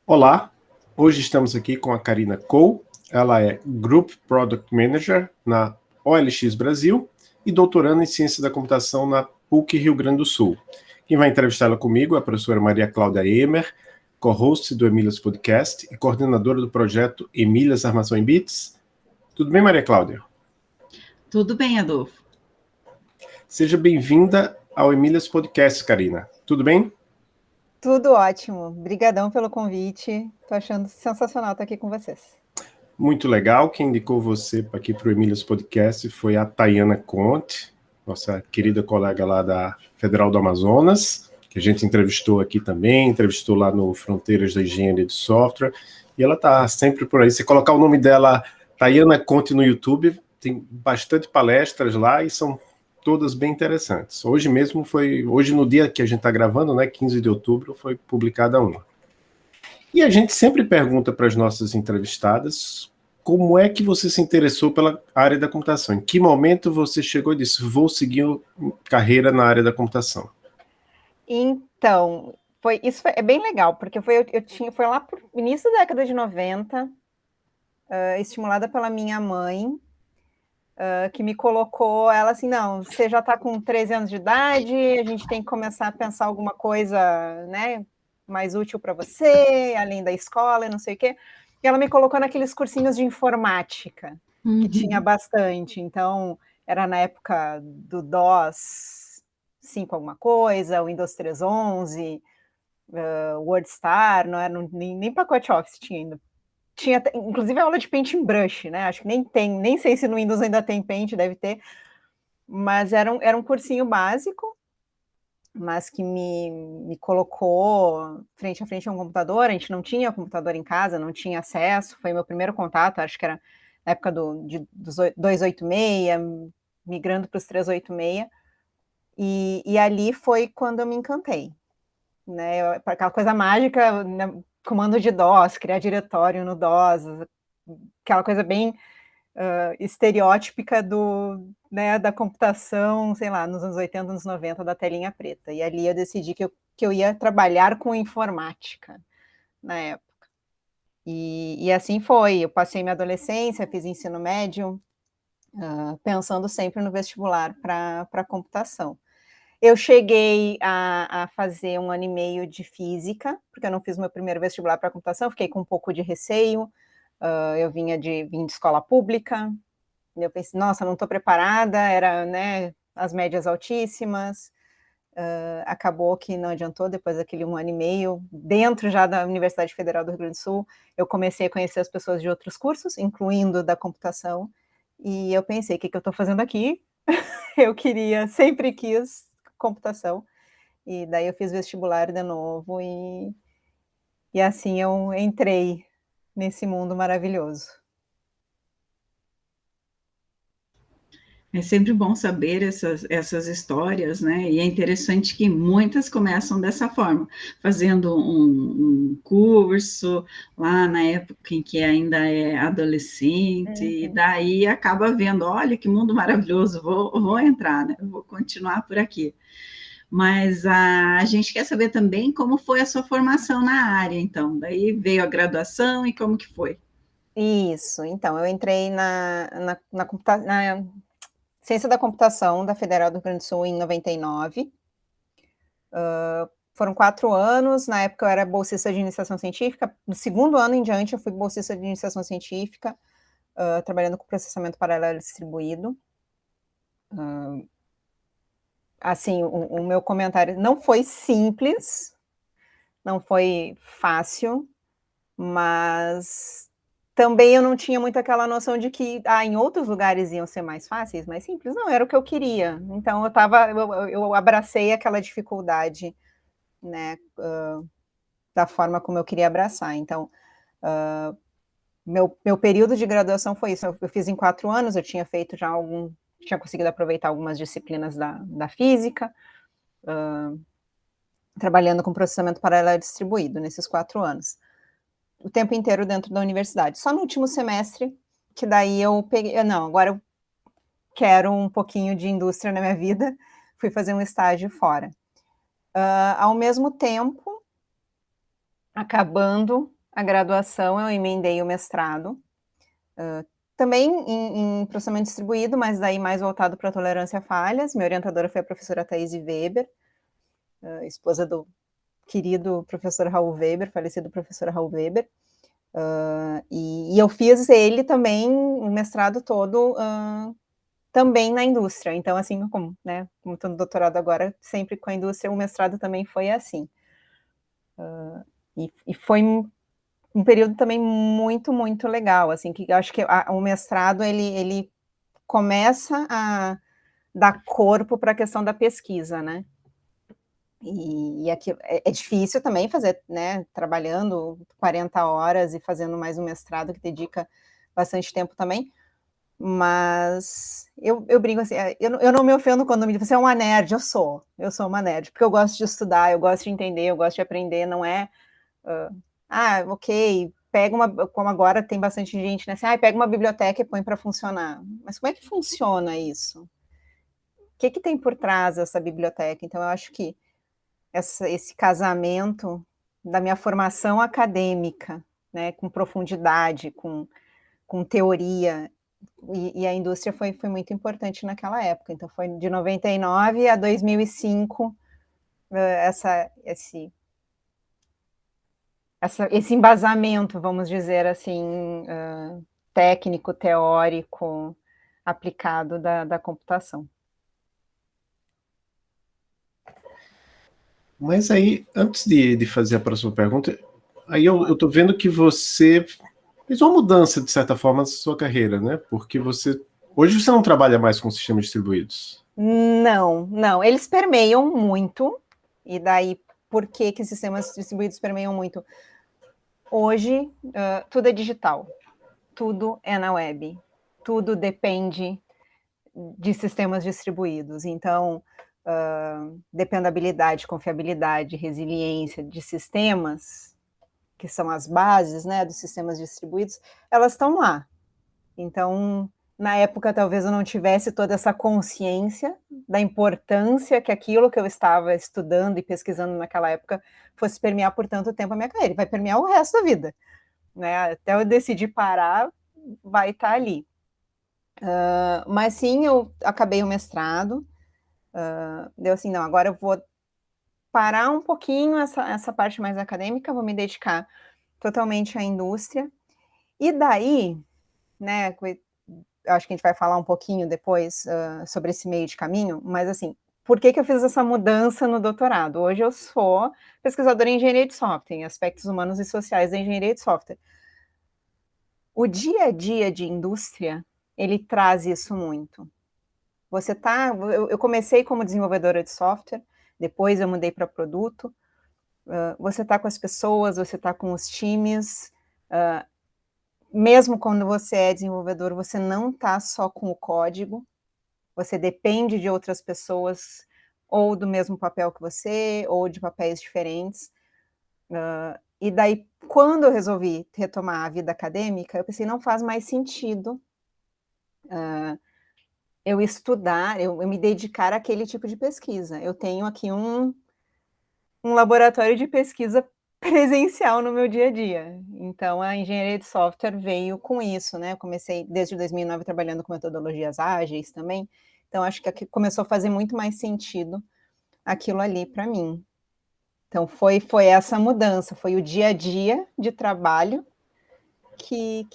Olá, hoje estamos aqui com a Karina Cole. Ela é Group Product Manager na OLX Brasil e doutoranda em Ciência da Computação na PUC Rio Grande do Sul. Quem vai entrevistá-la comigo é a professora Maria Cláudia Emer, co-host do Emílias Podcast e coordenadora do projeto Emílias Armação em Bits. Tudo bem, Maria Cláudia? Tudo bem, Adolfo. Seja bem-vinda ao Emílias Podcast, Karina. Tudo bem? Tudo ótimo. Obrigadão pelo convite. Estou achando sensacional estar aqui com vocês. Muito legal. Quem indicou você aqui para o Emílias Podcast foi a Tayana Conte, nossa querida colega lá da Federal do Amazonas, que a gente entrevistou aqui também, entrevistou lá no Fronteiras da Engenharia de Software, e ela está sempre por aí. Se colocar o nome dela, Tayana Conte, no YouTube, tem bastante palestras lá e são todas bem interessantes. Hoje mesmo hoje no dia que a gente está gravando, né, 15 de outubro, foi publicada uma. E a gente sempre pergunta para as nossas entrevistadas como é que você se interessou pela área da computação. Em que momento você chegou e disse, vou seguir carreira na área da computação? Então, é bem legal, porque foi lá para o início da década de 90, estimulada pela minha mãe, que me colocou, ela assim, não, você já está com 13 anos de idade, a gente tem que começar a pensar alguma coisa, né, mais útil para você, além da escola e não sei o quê. E ela me colocou naqueles cursinhos de informática, que tinha bastante. Então, era na época do DOS 5 alguma coisa, Windows 3.11, WordStar, não era nem pacote Office tinha ainda. Tinha, inclusive, aula de Paint and Brush, né? Acho que nem sei se no Windows ainda tem Paint, deve ter. Mas era um cursinho básico, mas que me colocou frente a frente a um computador. A gente não tinha computador em casa, não tinha acesso. Foi meu primeiro contato, acho que era na época dos 286, migrando para os 386. E ali foi quando eu me encantei, né? Aquela coisa mágica, né? Comando de DOS, criar diretório no DOS, aquela coisa bem estereótipica né, da computação, sei lá, nos anos 80, anos 90, da telinha preta. E ali eu decidi que eu ia trabalhar com informática na época. E assim foi. Eu passei minha adolescência, fiz ensino médio, pensando sempre no vestibular para computação. Eu cheguei a fazer 1 ano e meio de física, porque eu não fiz meu primeiro vestibular para computação, fiquei com um pouco de receio. Eu vim de escola pública, e eu pensei, nossa, não estou preparada, era, né, as médias altíssimas. Acabou que não adiantou, depois daquele 1 ano e meio, dentro já da Universidade Federal do Rio Grande do Sul, eu comecei a conhecer as pessoas de outros cursos, incluindo da computação, e eu pensei, o que eu estou fazendo aqui? Eu sempre quis computação, e daí eu fiz vestibular de novo, e assim eu entrei nesse mundo maravilhoso. É sempre bom saber essas histórias, né? E é interessante que muitas começam dessa forma, fazendo um curso lá na época em que ainda é adolescente, e daí acaba vendo, olha que mundo maravilhoso, vou entrar, né? Vou continuar por aqui. Mas a gente quer saber também como foi a sua formação na área, então. Daí veio a graduação e como que foi? Isso, então, eu entrei na Ciência da Computação da Federal do Rio Grande do Sul em 99. Foram 4 anos, na época eu era bolsista de iniciação científica, no segundo ano em diante eu fui bolsista de iniciação científica, trabalhando com processamento paralelo distribuído. Assim, o meu comentário não foi simples, não foi fácil, mas também eu não tinha muito aquela noção de que em outros lugares iam ser mais fáceis, mais simples. Não, era o que eu queria. Então eu abracei aquela dificuldade, né, da forma como eu queria abraçar. Então, meu período de graduação foi isso. Eu fiz em 4 anos, eu tinha feito já tinha conseguido aproveitar algumas disciplinas da física, trabalhando com processamento paralelo distribuído nesses 4 anos. O tempo inteiro dentro da universidade. Só no último semestre, que daí eu peguei, não, agora eu quero um pouquinho de indústria na minha vida, fui fazer um estágio fora. Ao mesmo tempo, Acabando a graduação, eu emendei o mestrado, também em processamento distribuído, mas daí mais voltado para tolerância a falhas. Minha orientadora foi a professora Thaís Weber, esposa do querido professor Raul Weber, falecido professor Raul Weber. E eu fiz ele também, o mestrado todo, também na indústria. Então, assim, como estou no doutorado agora, sempre com a indústria, o mestrado também foi assim. E foi um período também muito, muito legal, assim, que eu acho que o mestrado, ele começa a dar corpo para a questão da pesquisa, né? E aqui é difícil também fazer, né, trabalhando 40 horas e fazendo mais um mestrado que dedica bastante tempo também, mas eu brinco assim, eu não me ofendo quando me dizem, você é uma nerd, eu sou uma nerd, porque eu gosto de estudar, eu gosto de entender, eu gosto de aprender, não é, ok, pega como agora tem bastante gente, né, assim, pega uma biblioteca e põe para funcionar, mas como é que funciona isso? O que tem por trás dessa biblioteca? Então eu acho que esse casamento da minha formação acadêmica, né, com profundidade, com teoria, e a indústria foi muito importante naquela época. Então, foi de 99 a 2005, esse embasamento, vamos dizer assim, técnico, teórico, aplicado da computação. Mas aí, antes de fazer a próxima pergunta, aí eu estou vendo que você fez uma mudança, de certa forma, na sua carreira, né? Porque hoje você não trabalha mais com sistemas distribuídos. Não, eles permeiam muito, e daí, por que sistemas distribuídos permeiam muito? Hoje, tudo é digital, tudo é na web, tudo depende de sistemas distribuídos. Então, dependabilidade, confiabilidade, resiliência de sistemas, que são as bases, né, dos sistemas distribuídos, elas estão lá. Então, na época, talvez eu não tivesse toda essa consciência da importância que aquilo que eu estava estudando e pesquisando naquela época fosse permear por tanto tempo a minha carreira. Vai permear o resto da vida, né? Até eu decidir parar, vai estar ali. Mas sim, eu acabei o mestrado, deu assim, não, agora eu vou parar um pouquinho essa parte mais acadêmica, vou me dedicar totalmente à indústria, e daí, né, acho que a gente vai falar um pouquinho depois sobre esse meio de caminho, mas assim, por que eu fiz essa mudança no doutorado? Hoje eu sou pesquisadora em engenharia de software, em aspectos humanos e sociais da engenharia de software. O dia a dia de indústria, ele traz isso muito. Eu comecei como desenvolvedora de software, depois eu mudei para produto, você está com as pessoas, você está com os times, mesmo quando você é desenvolvedor, você não está só com o código, você depende de outras pessoas, ou do mesmo papel que você, ou de papéis diferentes. E daí, quando eu resolvi retomar a vida acadêmica, eu pensei, não faz mais sentido eu estudar, eu me dedicar àquele tipo de pesquisa. Eu tenho aqui um laboratório de pesquisa presencial no meu dia a dia. Então, a engenharia de software veio com isso, né? Eu comecei desde 2009 trabalhando com metodologias ágeis também. Então, acho que aqui começou a fazer muito mais sentido aquilo ali para mim. Então, foi essa mudança, foi o dia a dia de trabalho que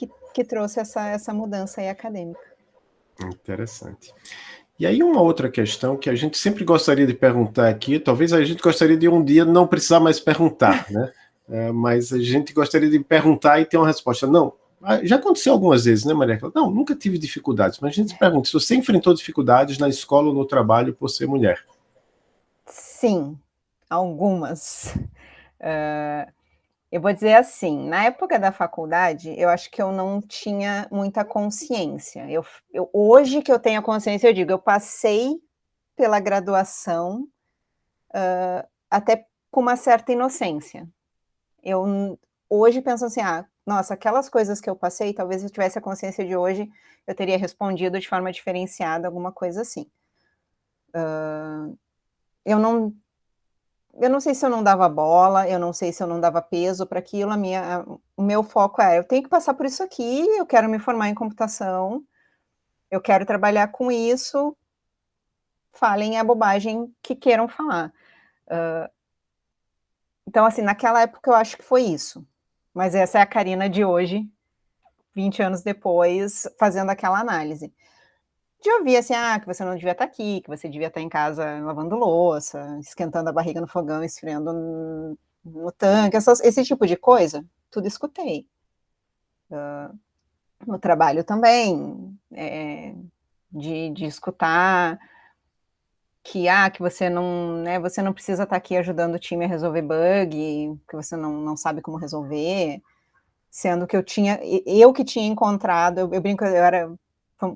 trouxe essa mudança aí acadêmica. Interessante. E aí uma outra questão que a gente sempre gostaria de perguntar aqui, talvez a gente gostaria de um dia não precisar mais perguntar, né? Mas a gente gostaria de perguntar e ter uma resposta. Não, já aconteceu algumas vezes, né, Maria Clara? Não, nunca tive dificuldades, mas a gente se pergunta se você enfrentou dificuldades na escola ou no trabalho por ser mulher. Sim, algumas. Eu vou dizer assim, na época da faculdade, eu acho que eu não tinha muita consciência. Hoje que eu tenho a consciência, eu digo, eu passei pela graduação até com uma certa inocência. Eu hoje penso assim, nossa, aquelas coisas que eu passei, talvez se eu tivesse a consciência de hoje, eu teria respondido de forma diferenciada, alguma coisa assim. Eu eu não sei se eu não dava bola, eu não sei se eu não dava peso para aquilo, o meu foco eu tenho que passar por isso aqui, eu quero me formar em computação, eu quero trabalhar com isso, falem a bobagem que queiram falar. Então, assim, naquela época eu acho que foi isso, mas essa é a Karina de hoje, 20 anos depois, fazendo aquela análise. De ouvir assim, que você não devia estar aqui, que você devia estar em casa lavando louça, esquentando a barriga no fogão, esfriando no tanque, esse tipo de coisa, tudo escutei. No trabalho também, de escutar que você não, né, você não precisa estar aqui ajudando o time a resolver bug, que você não sabe como resolver, sendo que eu que tinha encontrado, eu brinco, eu era,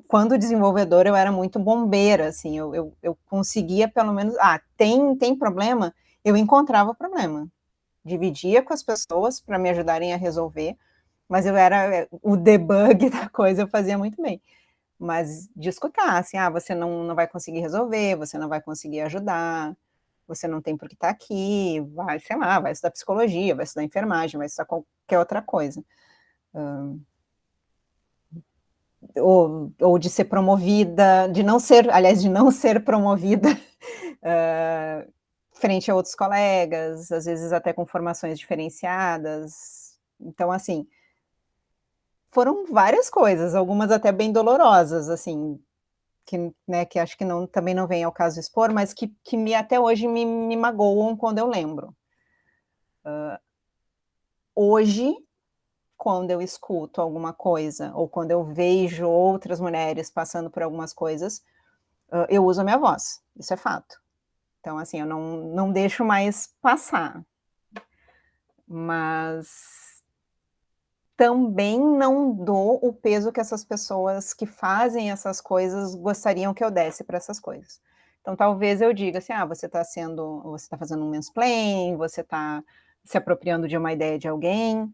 quando desenvolvedora, eu era muito bombeira, assim, eu conseguia pelo menos, tem problema, eu encontrava o problema, dividia com as pessoas para me ajudarem a resolver, mas eu era, o debug da coisa eu fazia muito bem, mas de escutar, assim, você não vai conseguir resolver, você não vai conseguir ajudar, você não tem por que estar aqui, vai, sei lá, vai estudar psicologia, vai estudar enfermagem, vai estudar qualquer outra coisa. Ou de ser promovida, de não ser promovida frente a outros colegas, às vezes até com formações diferenciadas. Então, assim, foram várias coisas, algumas até bem dolorosas, assim, que acho que também não vem ao caso expor, mas que até hoje me magoam quando eu lembro. Hoje, quando eu escuto alguma coisa, ou quando eu vejo outras mulheres passando por algumas coisas, eu uso a minha voz, isso é fato. Então, assim, eu não deixo mais passar. Mas também não dou o peso que essas pessoas que fazem essas coisas gostariam que eu desse para essas coisas. Então, talvez eu diga assim, você está fazendo um mansplaining, você está se apropriando de uma ideia de alguém,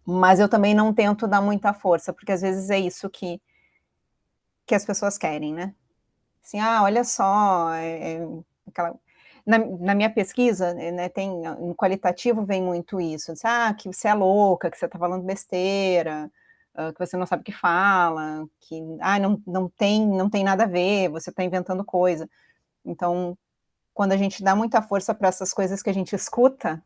mas eu também não tento dar muita força, porque às vezes é isso que as pessoas querem, né? Assim, olha só, na minha pesquisa, né, no qualitativo vem muito isso, que você é louca, que você está falando besteira, que você não sabe o que fala, que não tem nada a ver, você está inventando coisa. Então, quando a gente dá muita força para essas coisas que a gente escuta,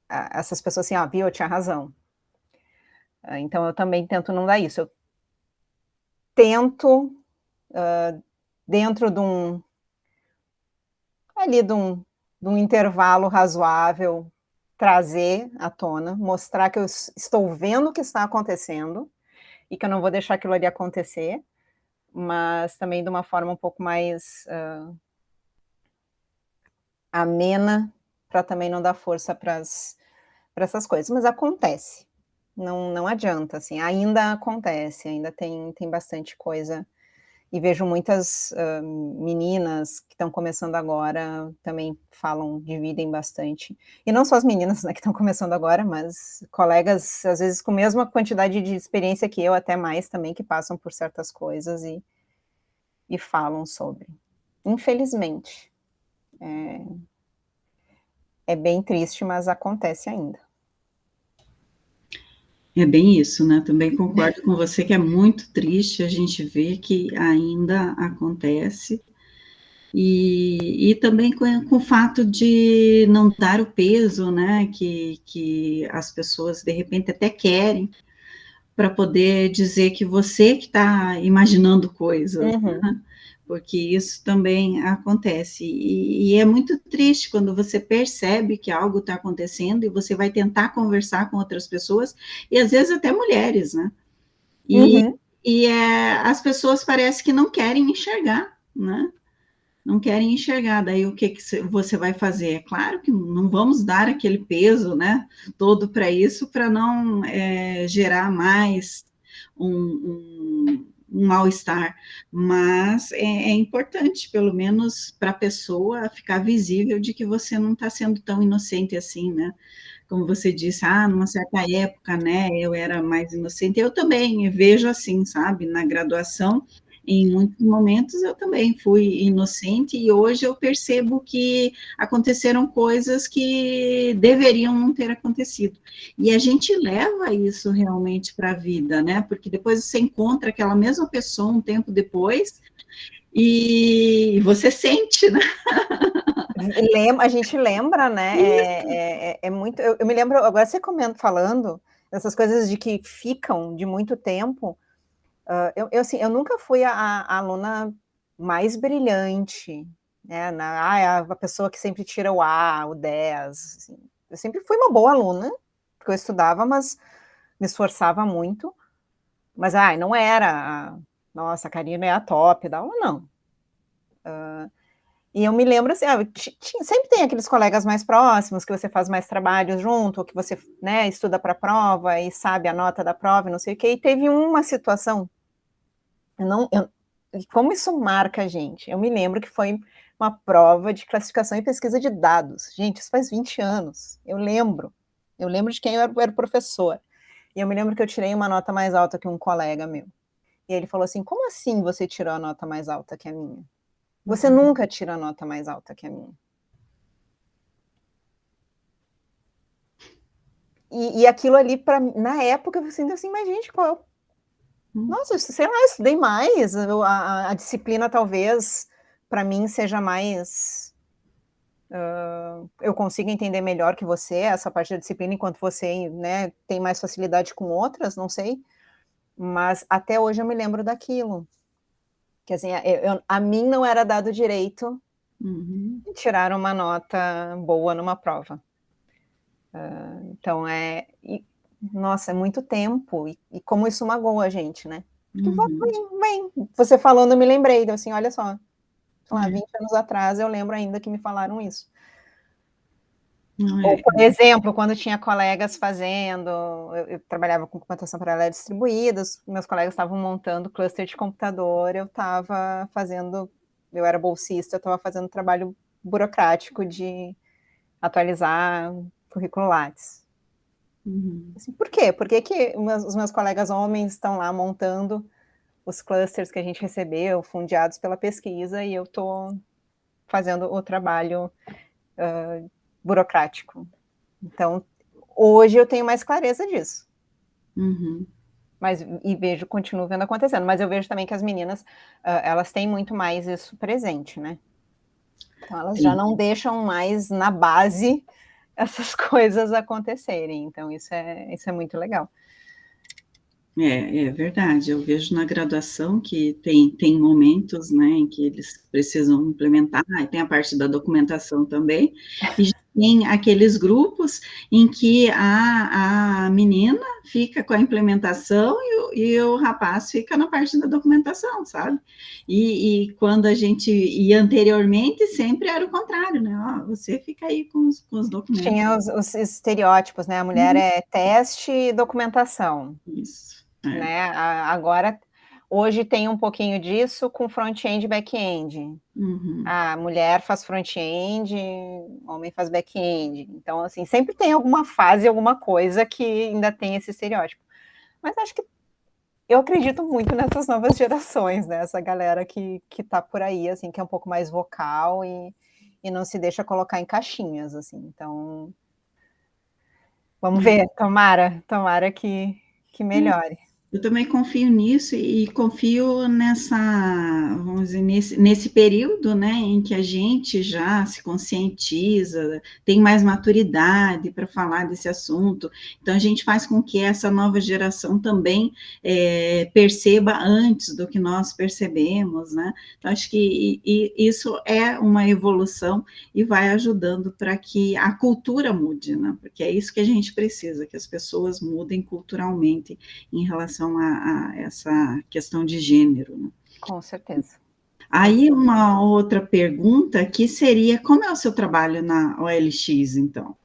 essas pessoas assim, viu, eu tinha razão. Então, eu também tento não dar isso. Eu tento, dentro de um intervalo razoável, trazer à tona, mostrar que eu estou vendo o que está acontecendo e que eu não vou deixar aquilo ali acontecer, mas também de uma forma um pouco mais amena, para também não dar força para essas coisas. Mas acontece, não adianta, assim, ainda acontece, ainda tem bastante coisa. E vejo muitas meninas que estão começando agora, também dividem bastante. E não só as meninas, né, que estão começando agora, mas colegas, às vezes, com a mesma quantidade de experiência que eu, até mais também, que passam por certas coisas e falam sobre. Infelizmente. É bem triste, mas acontece ainda. É bem isso, né? Também concordo com você que é muito triste a gente ver que ainda acontece. E também com o fato de não dar o peso, né, que as pessoas de repente até querem, para poder dizer que você que está imaginando coisas, né? Porque isso também acontece, e é muito triste quando você percebe que algo está acontecendo e você vai tentar conversar com outras pessoas, e às vezes até mulheres, né? E as pessoas parece que não querem enxergar, né? Não querem enxergar, daí o que você vai fazer? É claro que não vamos dar aquele peso, né, todo para isso, para não gerar mais um mal-estar, mas é importante, pelo menos para a pessoa, ficar visível de que você não está sendo tão inocente assim, né? Como você disse, numa certa época, né, eu era mais inocente, eu também vejo assim, sabe, na graduação, em muitos momentos eu também fui inocente, e hoje eu percebo que aconteceram coisas que deveriam não ter acontecido. E a gente leva isso realmente para a vida, né? Porque depois você encontra aquela mesma pessoa um tempo depois, e você sente, né? A gente lembra, né? É muito. Eu me lembro, agora você falando dessas coisas de que ficam de muito tempo. Assim, eu nunca fui a aluna mais brilhante, né? A pessoa que sempre tira o A, o 10. Assim. Eu sempre fui uma boa aluna, porque eu estudava, mas me esforçava muito. Mas não era. Nossa, a Karina é a top da aula, não. E eu me lembro assim, sempre tem aqueles colegas mais próximos que você faz mais trabalhos junto, ou que você, né, estuda para a prova e sabe a nota da prova e não sei o quê. E teve uma situação, como isso marca a gente? Eu me lembro que foi uma prova de classificação e pesquisa de dados. Gente, isso faz 20 anos. Eu lembro de quem eu era o professor. E eu me lembro que eu tirei uma nota mais alta que um colega meu. E ele falou assim, como assim você tirou a nota mais alta que a minha? Você nunca tira a nota mais alta que a minha. E aquilo ali, na época, eu sinto assim, mas gente, nossa, sei lá, eu estudei mais, a disciplina talvez, para mim, seja mais... eu consigo entender melhor que você, essa parte da disciplina, enquanto você, né, tem mais facilidade com outras, não sei, mas até hoje eu me lembro daquilo. Que assim, a mim não era dado direito de tirar uma nota boa numa prova. Então, nossa, é muito tempo, e como isso magoa a gente, né? Porque bem, você falando, eu me lembrei, então, assim, olha só, sei lá, 20 anos atrás, eu lembro ainda que me falaram isso. Ou, por exemplo, quando tinha colegas fazendo, eu trabalhava com computação paralela distribuída, meus colegas estavam montando cluster de computador, eu estava fazendo, eu era bolsista, eu estava fazendo trabalho burocrático de atualizar currículo Lattes. Assim, por quê? Por que os meus colegas homens estão lá montando os clusters que a gente recebeu, fundeados pela pesquisa, e eu estou fazendo o trabalho burocrático? Então, hoje eu tenho mais clareza disso. Mas, e continuo vendo acontecendo, mas eu vejo também que as meninas, elas têm muito mais isso presente, né? Então, elas já não deixam mais na base essas coisas acontecerem, então isso é muito legal. É verdade, eu vejo na graduação que tem momentos, né, em que eles precisam implementar, e tem a parte da documentação também, e tem aqueles grupos em que a menina fica com a implementação e o rapaz fica na parte da documentação, sabe? E quando a gente ia anteriormente, sempre era o contrário, né? Você fica aí com os documentos. Tinha os estereótipos, né? A mulher é teste e documentação. Isso. Né? Agora, hoje tem um pouquinho disso com front-end e back-end. A mulher faz front-end, o homem faz back-end. Então, assim, sempre tem alguma fase, alguma coisa que ainda tem esse estereótipo. Mas acho que eu acredito muito nessas novas gerações, né? Essa galera que tá por aí, assim, que é um pouco mais vocal e não se deixa colocar em caixinhas, assim. Então, vamos ver, tomara que melhore. Eu também confio nisso e confio nessa, vamos dizer, nesse período, né, em que a gente já se conscientiza, tem mais maturidade para falar desse assunto. Então, a gente faz com que essa nova geração também perceba antes do que nós percebemos, né? Então, acho que isso é uma evolução e vai ajudando para que a cultura mude, né? Porque é isso que a gente precisa, que as pessoas mudem culturalmente em relação a essa questão de gênero. Né? Com certeza. Aí uma outra pergunta que seria, como é o seu trabalho na OLX, então?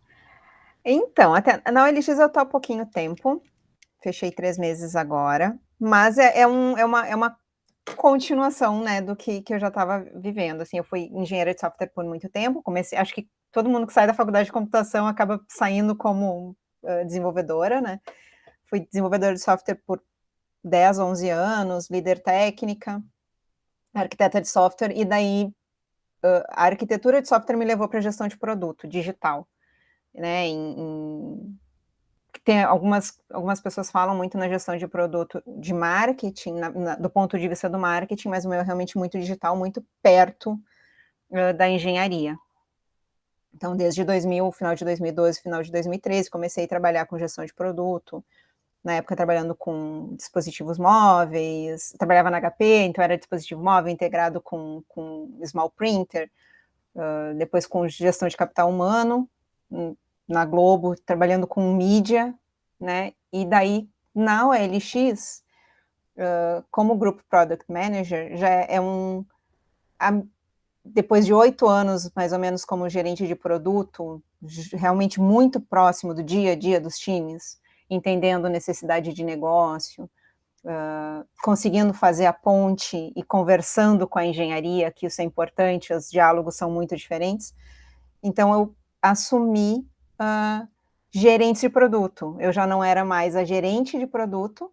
Então, até na OLX eu estou há pouquinho tempo, fechei 3 meses agora, mas é uma continuação, né, do que eu já estava vivendo, assim, eu fui engenheira de software por muito tempo, acho que todo mundo que sai da faculdade de computação acaba saindo como desenvolvedora, né, fui desenvolvedora de software por 10, 11 anos, líder técnica, arquiteta de software, e daí a arquitetura de software me levou para a gestão de produto digital, né? Tem algumas pessoas falam muito na gestão de produto de marketing, do ponto de vista do marketing, mas o meu é realmente muito digital, muito perto da engenharia. Então, desde final de 2012, final de 2013, comecei a trabalhar com gestão de produto, na época trabalhando com dispositivos móveis, trabalhava na HP, então era dispositivo móvel integrado com small printer, depois com gestão de capital humano, na Globo, trabalhando com mídia, né, e daí na OLX, como Group Product Manager, já é depois de 8 anos, mais ou menos, como gerente de produto, realmente muito próximo do dia a dia dos times, entendendo necessidade de negócio, conseguindo fazer a ponte e conversando com a engenharia, que isso é importante, os diálogos são muito diferentes. Então, eu assumi gerente de produto. Eu já não era mais a gerente de produto,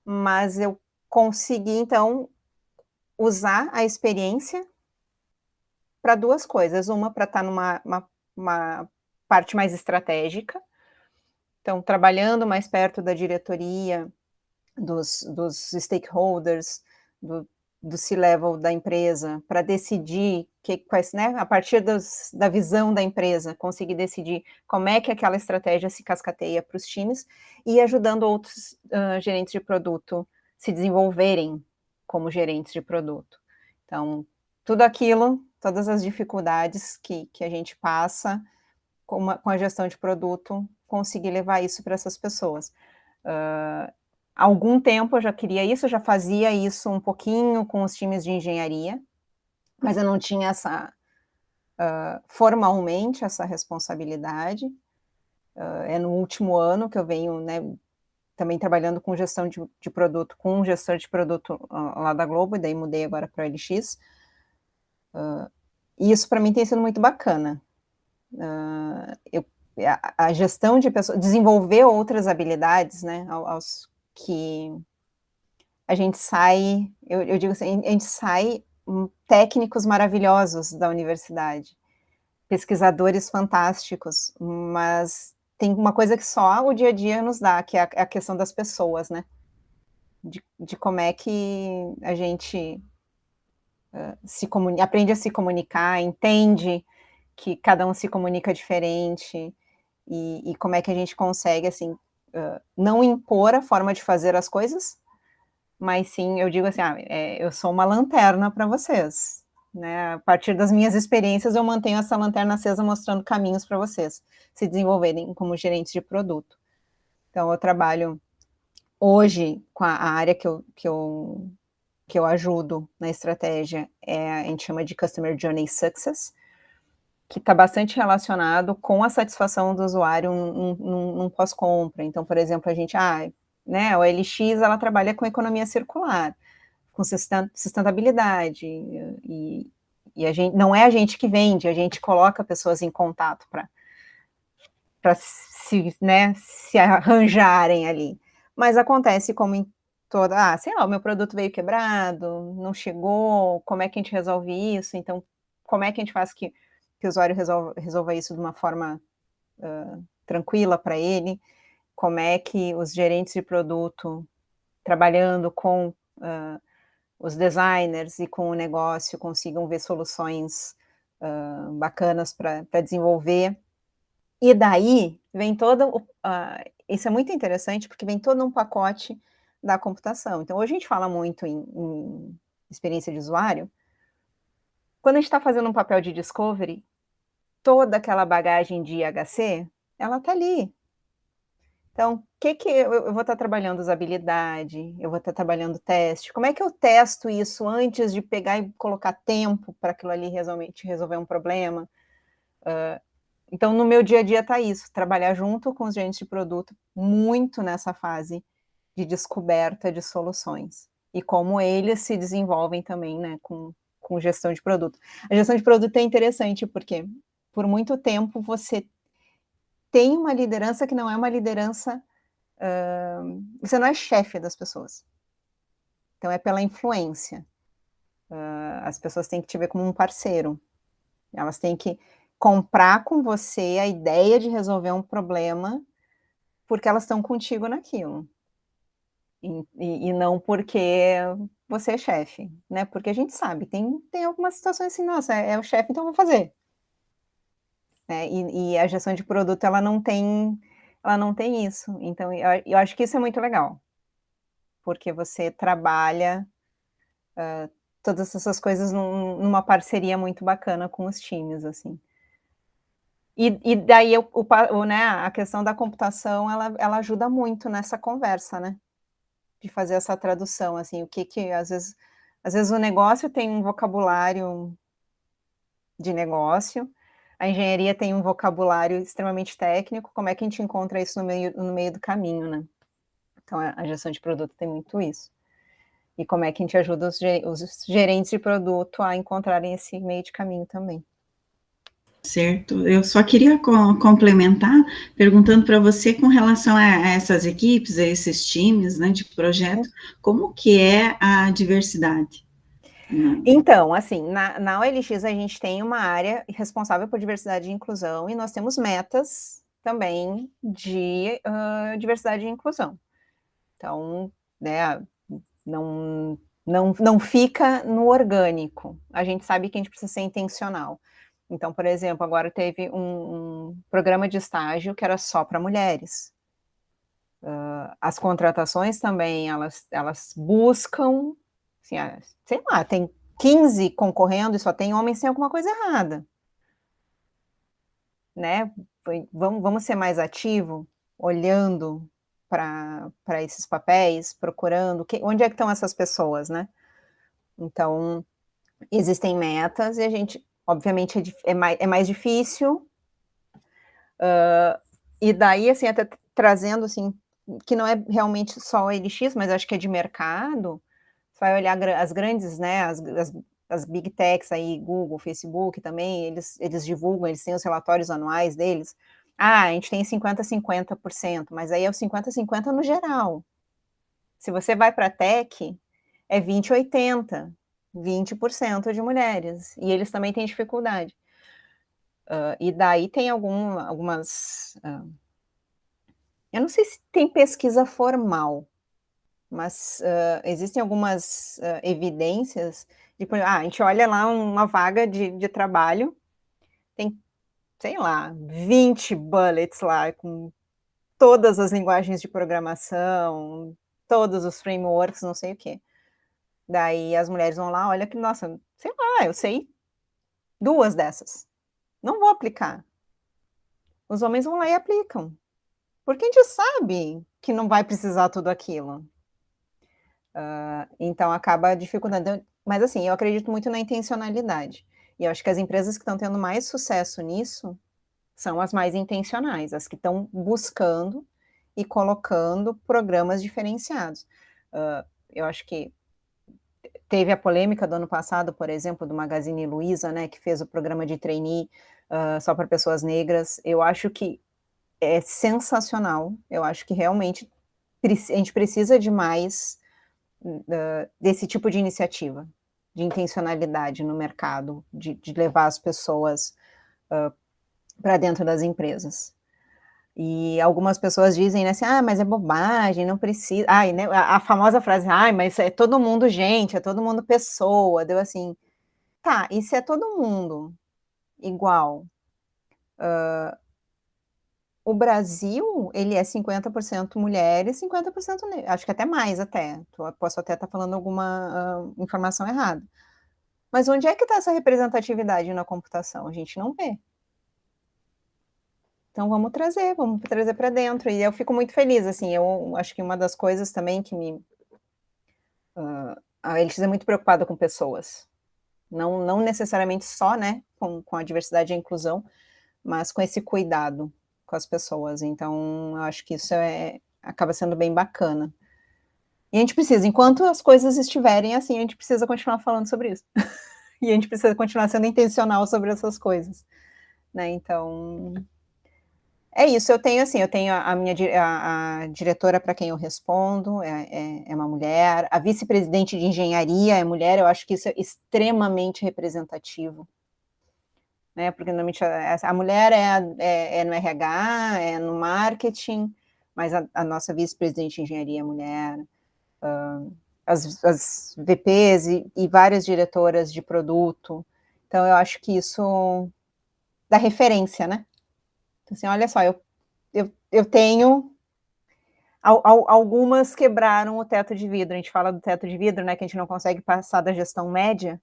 mas eu consegui, então, usar a experiência para 2 coisas. Uma, para estar numa parte mais estratégica, então, trabalhando mais perto da diretoria, dos stakeholders, do C-level da empresa, para decidir quais, né, a partir da visão da empresa, conseguir decidir como é que aquela estratégia se cascateia para os times, e ajudando outros gerentes de produto se desenvolverem como gerentes de produto. Então, tudo aquilo, todas as dificuldades que a gente passa com a gestão de produto, conseguir levar isso para essas pessoas. Há algum tempo eu já queria isso, eu já fazia isso um pouquinho com os times de engenharia, mas eu não tinha formalmente essa responsabilidade. É no último ano que eu venho, né, também trabalhando com gestão de produto, com um gestor de produto lá da Globo, e daí mudei agora para a LX. E isso para mim tem sido muito bacana. A gestão de pessoas, desenvolver outras habilidades, né, aos que a gente sai, eu digo assim, a gente sai técnicos maravilhosos da universidade, pesquisadores fantásticos, mas tem uma coisa que só o dia a dia nos dá, que é a questão das pessoas, né? De como é que a gente aprende a se comunicar, entende que cada um se comunica diferente, e como é que a gente consegue, assim, não impor a forma de fazer as coisas, mas sim, eu digo assim, eu sou uma lanterna para vocês, né? A partir das minhas experiências, eu mantenho essa lanterna acesa, mostrando caminhos para vocês se desenvolverem como gerentes de produto. Então, eu trabalho hoje com a área que eu ajudo na estratégia, a gente chama de Customer Journey Success, que está bastante relacionado com a satisfação do usuário num pós-compra. Então, por exemplo, a gente, né, a OLX, ela trabalha com economia circular, com sustentabilidade, e a gente, não é a gente que vende, a gente coloca pessoas em contato para se arranjarem ali. Mas acontece como em toda, sei lá, o meu produto veio quebrado, não chegou, como é que a gente resolve isso? Então, como é que a gente faz que o usuário resolva isso de uma forma tranquila para ele? Como é que os gerentes de produto, trabalhando com os designers e com o negócio, consigam ver soluções bacanas para desenvolver. E daí vem todo, isso é muito interessante, porque vem todo um pacote da computação. Então, hoje a gente fala muito em experiência de usuário. Quando a gente está fazendo um papel de discovery, toda aquela bagagem de IHC, ela está ali. Então, eu vou estar trabalhando usabilidade, eu vou estar trabalhando teste, como é que eu testo isso antes de pegar e colocar tempo para aquilo ali realmente resolver um problema? Então, no meu dia a dia está isso, trabalhar junto com os gerentes de produto, muito nessa fase de descoberta de soluções, e como eles se desenvolvem também, né, com gestão de produto. A gestão de produto é interessante, porque por muito tempo você tem uma liderança que não é uma liderança, você não é chefe das pessoas, então é pela influência. As pessoas têm que te ver como um parceiro. Elas têm que comprar com você a ideia de resolver um problema, porque elas estão contigo naquilo. E não porque você é chefe, né? Porque a gente sabe, tem algumas situações assim, nossa, é o chefe, então eu vou fazer. Né? E a gestão de produto, ela não tem isso. Então, eu acho que isso é muito legal, porque você trabalha todas essas coisas numa parceria muito bacana com os times, assim. E daí né, a questão da computação, ela ajuda muito nessa conversa, né? De fazer essa tradução, assim, o que às vezes o negócio tem um vocabulário de negócio, a engenharia tem um vocabulário extremamente técnico, como é que a gente encontra isso no meio do caminho, né? Então, a gestão de produto tem muito isso. E como é que a gente ajuda os gerentes de produto a encontrarem esse meio de caminho também. Certo, eu só queria complementar, perguntando para você com relação a essas equipes, a esses times, né, de projeto, como que é a diversidade? Então, assim, na OLX a gente tem uma área responsável por diversidade e inclusão, e nós temos metas também de diversidade e inclusão. Então, né, não fica no orgânico. A gente sabe que a gente precisa ser intencional. Então, por exemplo, agora teve um programa de estágio que era só para mulheres. As contratações também, elas buscam, assim, sei lá, tem 15 concorrendo e só tem homens, tem alguma coisa errada. Né? Vamos ser mais ativo, olhando para esses papéis, procurando onde é que estão essas pessoas, né? Então, existem metas e a gente, obviamente, é mais difícil. E daí, assim, até trazendo, assim, que não é realmente só o LX, mas acho que é de mercado, você vai olhar as grandes, né, as big techs aí, Google, Facebook também, eles divulgam, eles têm os relatórios anuais deles. A gente tem 50-50%, mas aí é o 50-50 no geral. Se você vai para a tech, é 20-80%, 20% de mulheres, e eles também têm dificuldade. E daí tem algumas... eu não sei se tem pesquisa formal, mas existem algumas evidências de, a gente olha lá uma vaga de trabalho, tem, sei lá, 20 bullets lá, com todas as linguagens de programação, todos os frameworks, não sei o quê. Daí as mulheres vão lá, olha que, nossa, sei lá, eu sei 2 dessas. Não vou aplicar. Os homens vão lá e aplicam. Porque a gente sabe que não vai precisar tudo aquilo. Então acaba dificultando. Mas assim, eu acredito muito na intencionalidade. E eu acho que as empresas que estão tendo mais sucesso nisso são as mais intencionais, as que estão buscando e colocando programas diferenciados. Eu acho que teve a polêmica do ano passado, por exemplo, do Magazine Luiza, né, que fez o programa de trainee só para pessoas negras. Eu acho que é sensacional. Eu acho que realmente a gente precisa de mais desse tipo de iniciativa, de intencionalidade no mercado, de levar as pessoas para dentro das empresas. E algumas pessoas dizem, né, assim, mas é bobagem, não precisa. Né, a famosa frase, mas é todo mundo gente, é todo mundo pessoa. Deu assim, tá, e se é todo mundo igual? O Brasil, ele é 50% mulheres, 50% negro. Acho que até mais, até. Posso até estar falando alguma informação errada. Mas onde é que está essa representatividade na computação? A gente não vê. Então vamos trazer para dentro. E eu fico muito feliz, assim, eu acho que uma das coisas também que a OLX é muito preocupada com pessoas. Não necessariamente só, né, com a diversidade e a inclusão, mas com esse cuidado com as pessoas. Então, eu acho que isso acaba sendo bem bacana. E a gente precisa, enquanto as coisas estiverem assim, a gente precisa continuar falando sobre isso. E a gente precisa continuar sendo intencional sobre essas coisas. Né? Então, É isso, eu tenho a minha a diretora para quem eu respondo é uma mulher, a vice-presidente de engenharia é mulher, eu acho que isso é extremamente representativo, né, porque normalmente a mulher é no RH, é no marketing, mas a nossa vice-presidente de engenharia é mulher, as VPs e várias diretoras de produto, então eu acho que isso dá referência, né? Então, assim, olha só, eu tenho algumas quebraram o teto de vidro. A gente fala do teto de vidro, né? Que a gente não consegue passar da gestão média.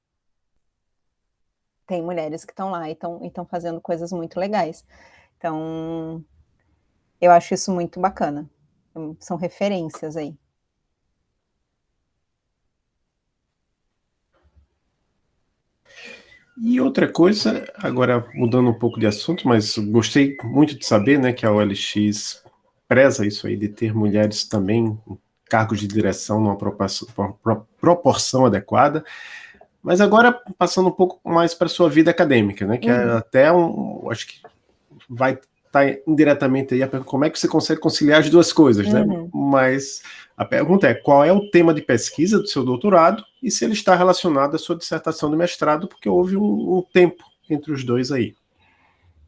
Tem mulheres que estão lá e estão fazendo coisas muito legais. Então, eu acho isso muito bacana. São referências aí. E outra coisa, agora mudando um pouco de assunto, mas gostei muito de saber, né, que a OLX preza isso aí de ter mulheres também em cargos de direção numa proporção adequada. Mas agora passando um pouco mais para a sua vida acadêmica, né, que é até acho que vai estar indiretamente aí a pergunta, como é que você consegue conciliar as duas coisas, né? Mas a pergunta é, qual é o tema de pesquisa do seu doutorado e se ele está relacionado à sua dissertação de mestrado, porque houve um tempo entre os dois aí.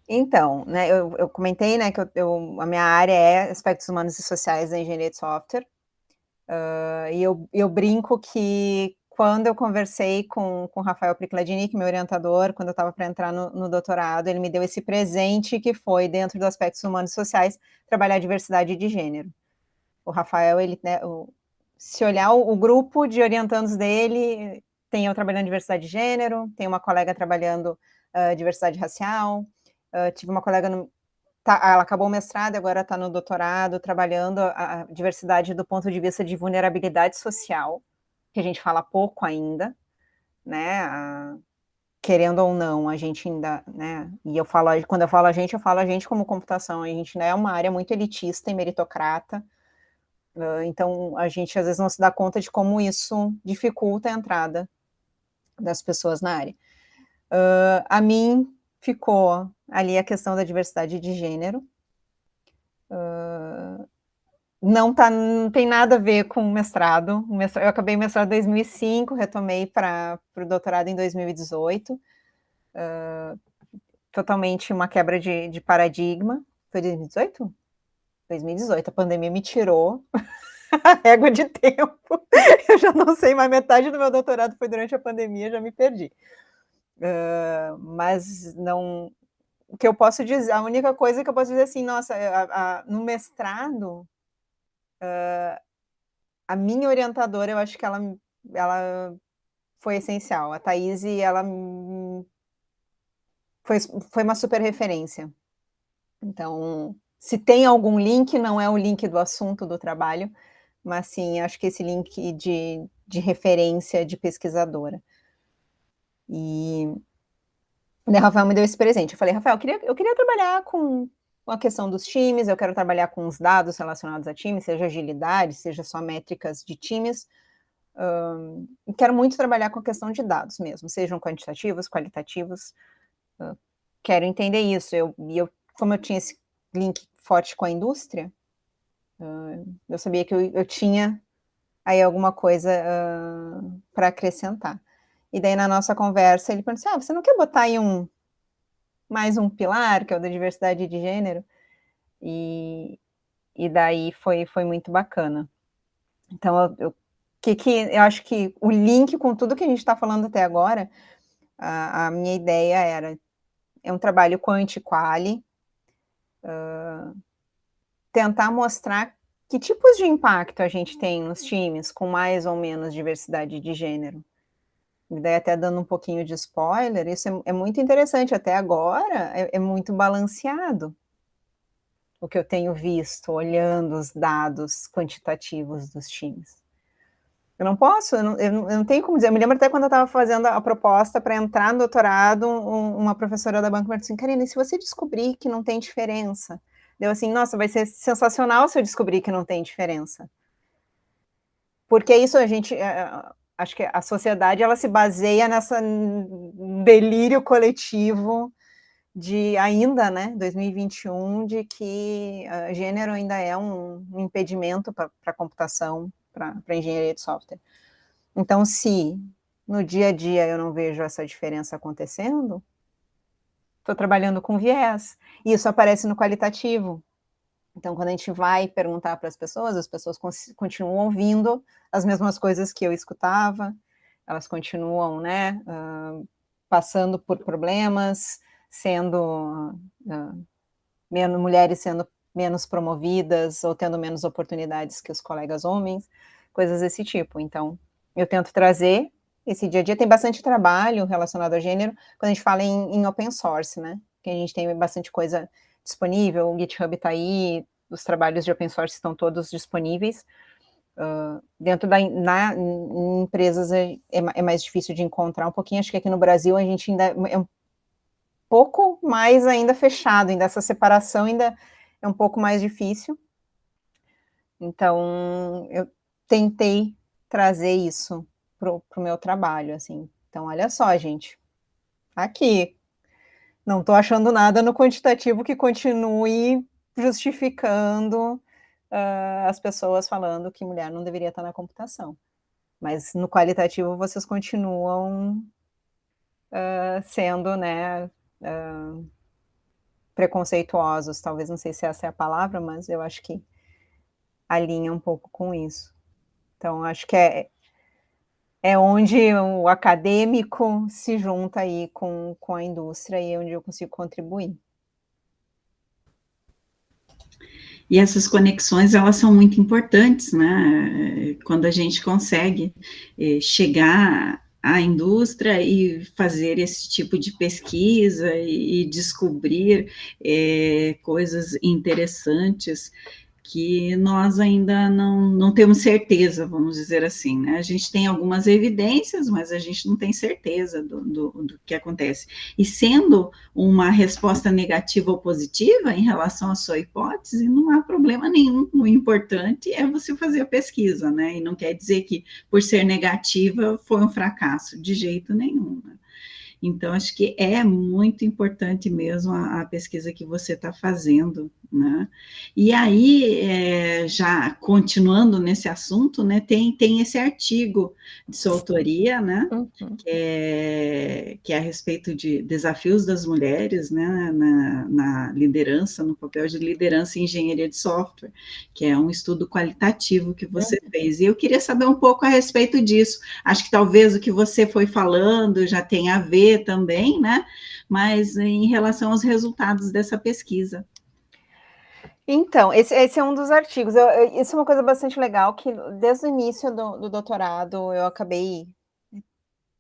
Então, né, eu comentei, né, que a minha área é aspectos humanos e sociais da engenharia de software, e eu brinco que quando eu conversei com o Rafael Pricladini, que é meu orientador, quando eu estava para entrar no doutorado, ele me deu esse presente que foi, dentro dos aspectos humanos e sociais, trabalhar a diversidade de gênero. O Rafael, ele, né, se olhar o grupo de orientandos dele, tem eu trabalhando diversidade de gênero, tem uma colega trabalhando diversidade racial, tive uma colega ela acabou o mestrado e agora está no doutorado, trabalhando a diversidade do ponto de vista de vulnerabilidade social, que a gente fala pouco ainda, né, querendo ou não, a gente ainda, né, e quando eu falo a gente como computação, a gente, né, é uma área muito elitista e meritocrata, então a gente às vezes não se dá conta de como isso dificulta a entrada das pessoas na área. A mim ficou ali a questão da diversidade de gênero, não tem nada a ver com o mestrado. Eu acabei o mestrado em 2005, retomei para o doutorado em 2018. Totalmente uma quebra de paradigma. Foi 2018? 2018, a pandemia me tirou a régua de tempo. Eu já não sei, mais metade do meu doutorado foi durante a pandemia, já me perdi. Mas não... O que eu posso dizer, a única coisa que eu posso dizer assim, nossa, no mestrado... a minha orientadora, eu acho que ela foi essencial. A Thaís, ela foi uma super referência. Então, se tem algum link, não é o link do assunto do trabalho, mas sim, acho que esse link de referência de pesquisadora. E o Rafael me deu esse presente. Eu falei, Rafael, eu queria trabalhar com a questão dos times, eu quero trabalhar com os dados relacionados a times, seja agilidade, seja só métricas de times, quero muito trabalhar com a questão de dados mesmo, sejam quantitativos, qualitativos, quero entender isso. Como eu tinha esse link forte com a indústria, eu sabia que eu tinha aí alguma coisa para acrescentar. E daí na nossa conversa ele perguntou assim, você não quer botar aí mais um pilar, que é o da diversidade de gênero? E daí foi muito bacana. Então, eu acho que o link com tudo que a gente está falando até agora, a minha ideia é um trabalho quanti-quali, tentar mostrar que tipos de impacto a gente tem nos times com mais ou menos diversidade de gênero. E daí até dando um pouquinho de spoiler, isso é muito interessante, até agora é muito balanceado o que eu tenho visto, olhando os dados quantitativos dos times. Eu não posso, eu não tenho como dizer. Eu me lembro até quando eu estava fazendo a proposta para entrar no doutorado, uma professora da banca me disse assim, Karina, e se você descobrir que não tem diferença? Deu assim, nossa, vai ser sensacional se eu descobrir que não tem diferença. Porque isso acho que a sociedade, ela se baseia nessa delírio coletivo de ainda, né, 2021, de que gênero ainda é um impedimento para a computação, para a engenharia de software. Então, se no dia a dia eu não vejo essa diferença acontecendo, estou trabalhando com viés, e isso aparece no qualitativo. Então, quando a gente vai perguntar para as pessoas continuam ouvindo as mesmas coisas que eu escutava, elas continuam, né, passando por problemas, sendo mulheres sendo menos promovidas ou tendo menos oportunidades que os colegas homens, coisas desse tipo. Então, eu tento trazer esse dia a dia. Tem bastante trabalho relacionado a gênero quando a gente fala em open source, né? Que a gente tem bastante coisa disponível, o GitHub está aí, os trabalhos de open source estão todos disponíveis. Dentro em empresas é mais difícil de encontrar um pouquinho. Acho que aqui no Brasil a gente ainda é um pouco mais ainda fechado, ainda essa separação ainda é um pouco mais difícil. Então, eu tentei trazer isso pro meu trabalho, assim. Então, olha só, gente, aqui, não estou achando nada no quantitativo que continue justificando as pessoas falando que mulher não deveria estar na computação. Mas no qualitativo vocês continuam sendo, né, preconceituosos, talvez, não sei se essa é a palavra, mas eu acho que alinha um pouco com isso. Então, acho que é onde o acadêmico se junta aí com a indústria e é onde eu consigo contribuir. E essas conexões, elas são muito importantes, né? Quando a gente consegue chegar à indústria e fazer esse tipo de pesquisa e descobrir coisas interessantes que nós ainda não temos certeza, vamos dizer assim, né? A gente tem algumas evidências, mas a gente não tem certeza do que acontece. E sendo uma resposta negativa ou positiva em relação à sua hipótese, não há problema nenhum. O importante é você fazer a pesquisa, né? E não quer dizer que, por ser negativa, foi um fracasso, de jeito nenhum, né? Então, acho que é muito importante mesmo a pesquisa que você está fazendo, né? E aí, já continuando nesse assunto, né, tem esse artigo de sua autoria, né, que é a respeito de desafios das mulheres, né, na liderança, no papel de liderança em engenharia de software, que é um estudo qualitativo que você fez. E eu queria saber um pouco a respeito disso. Acho que talvez o que você foi falando já tenha a ver também, né, mas em relação aos resultados dessa pesquisa. Então, esse é um dos artigos. Isso é uma coisa bastante legal, que desde o início do doutorado eu acabei...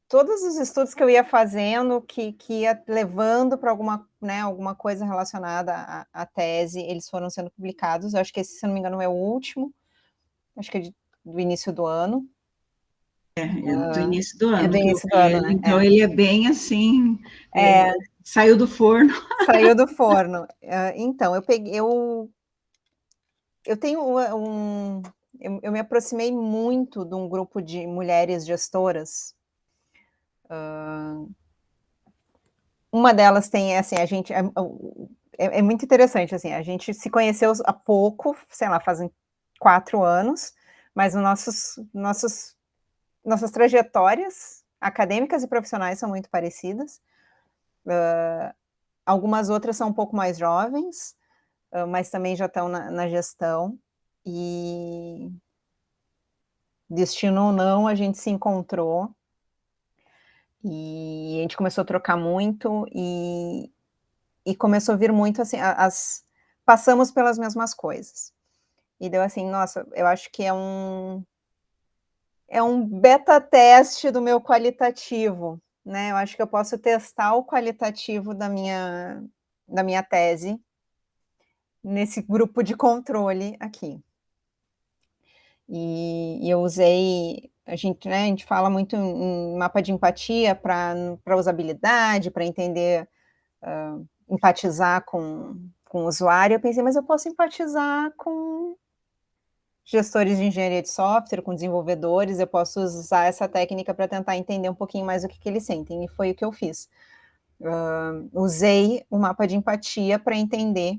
Todos os estudos que eu ia fazendo, que ia levando para alguma coisa relacionada à tese, eles foram sendo publicados. Eu acho que esse, se não me engano, é o último. Acho que é do início do ano. É do início do ano. É do início do ano, né? Então, ele é bem assim... saiu do forno. Saiu do forno. Então, eu tenho eu me aproximei muito de um grupo de mulheres gestoras. Uma delas tem, assim, a gente é muito interessante, assim, a gente se conheceu há pouco, sei lá, fazem 4 anos, mas nossas trajetórias acadêmicas e profissionais são muito parecidas. Algumas outras são um pouco mais jovens, mas também já estão na gestão, e destino ou não, a gente se encontrou, e a gente começou a trocar muito, e começou a vir muito, assim, passamos pelas mesmas coisas. E deu assim, nossa, eu acho que é um beta teste do meu qualitativo, né? Eu acho que eu posso testar o qualitativo da minha tese nesse grupo de controle aqui. E eu usei, a gente fala muito em mapa de empatia para usabilidade, para entender, empatizar com o usuário. Eu pensei, mas eu posso empatizar com gestores de engenharia de software, com desenvolvedores, eu posso usar essa técnica para tentar entender um pouquinho mais o que eles sentem, e foi o que eu fiz. usei o mapa de empatia para entender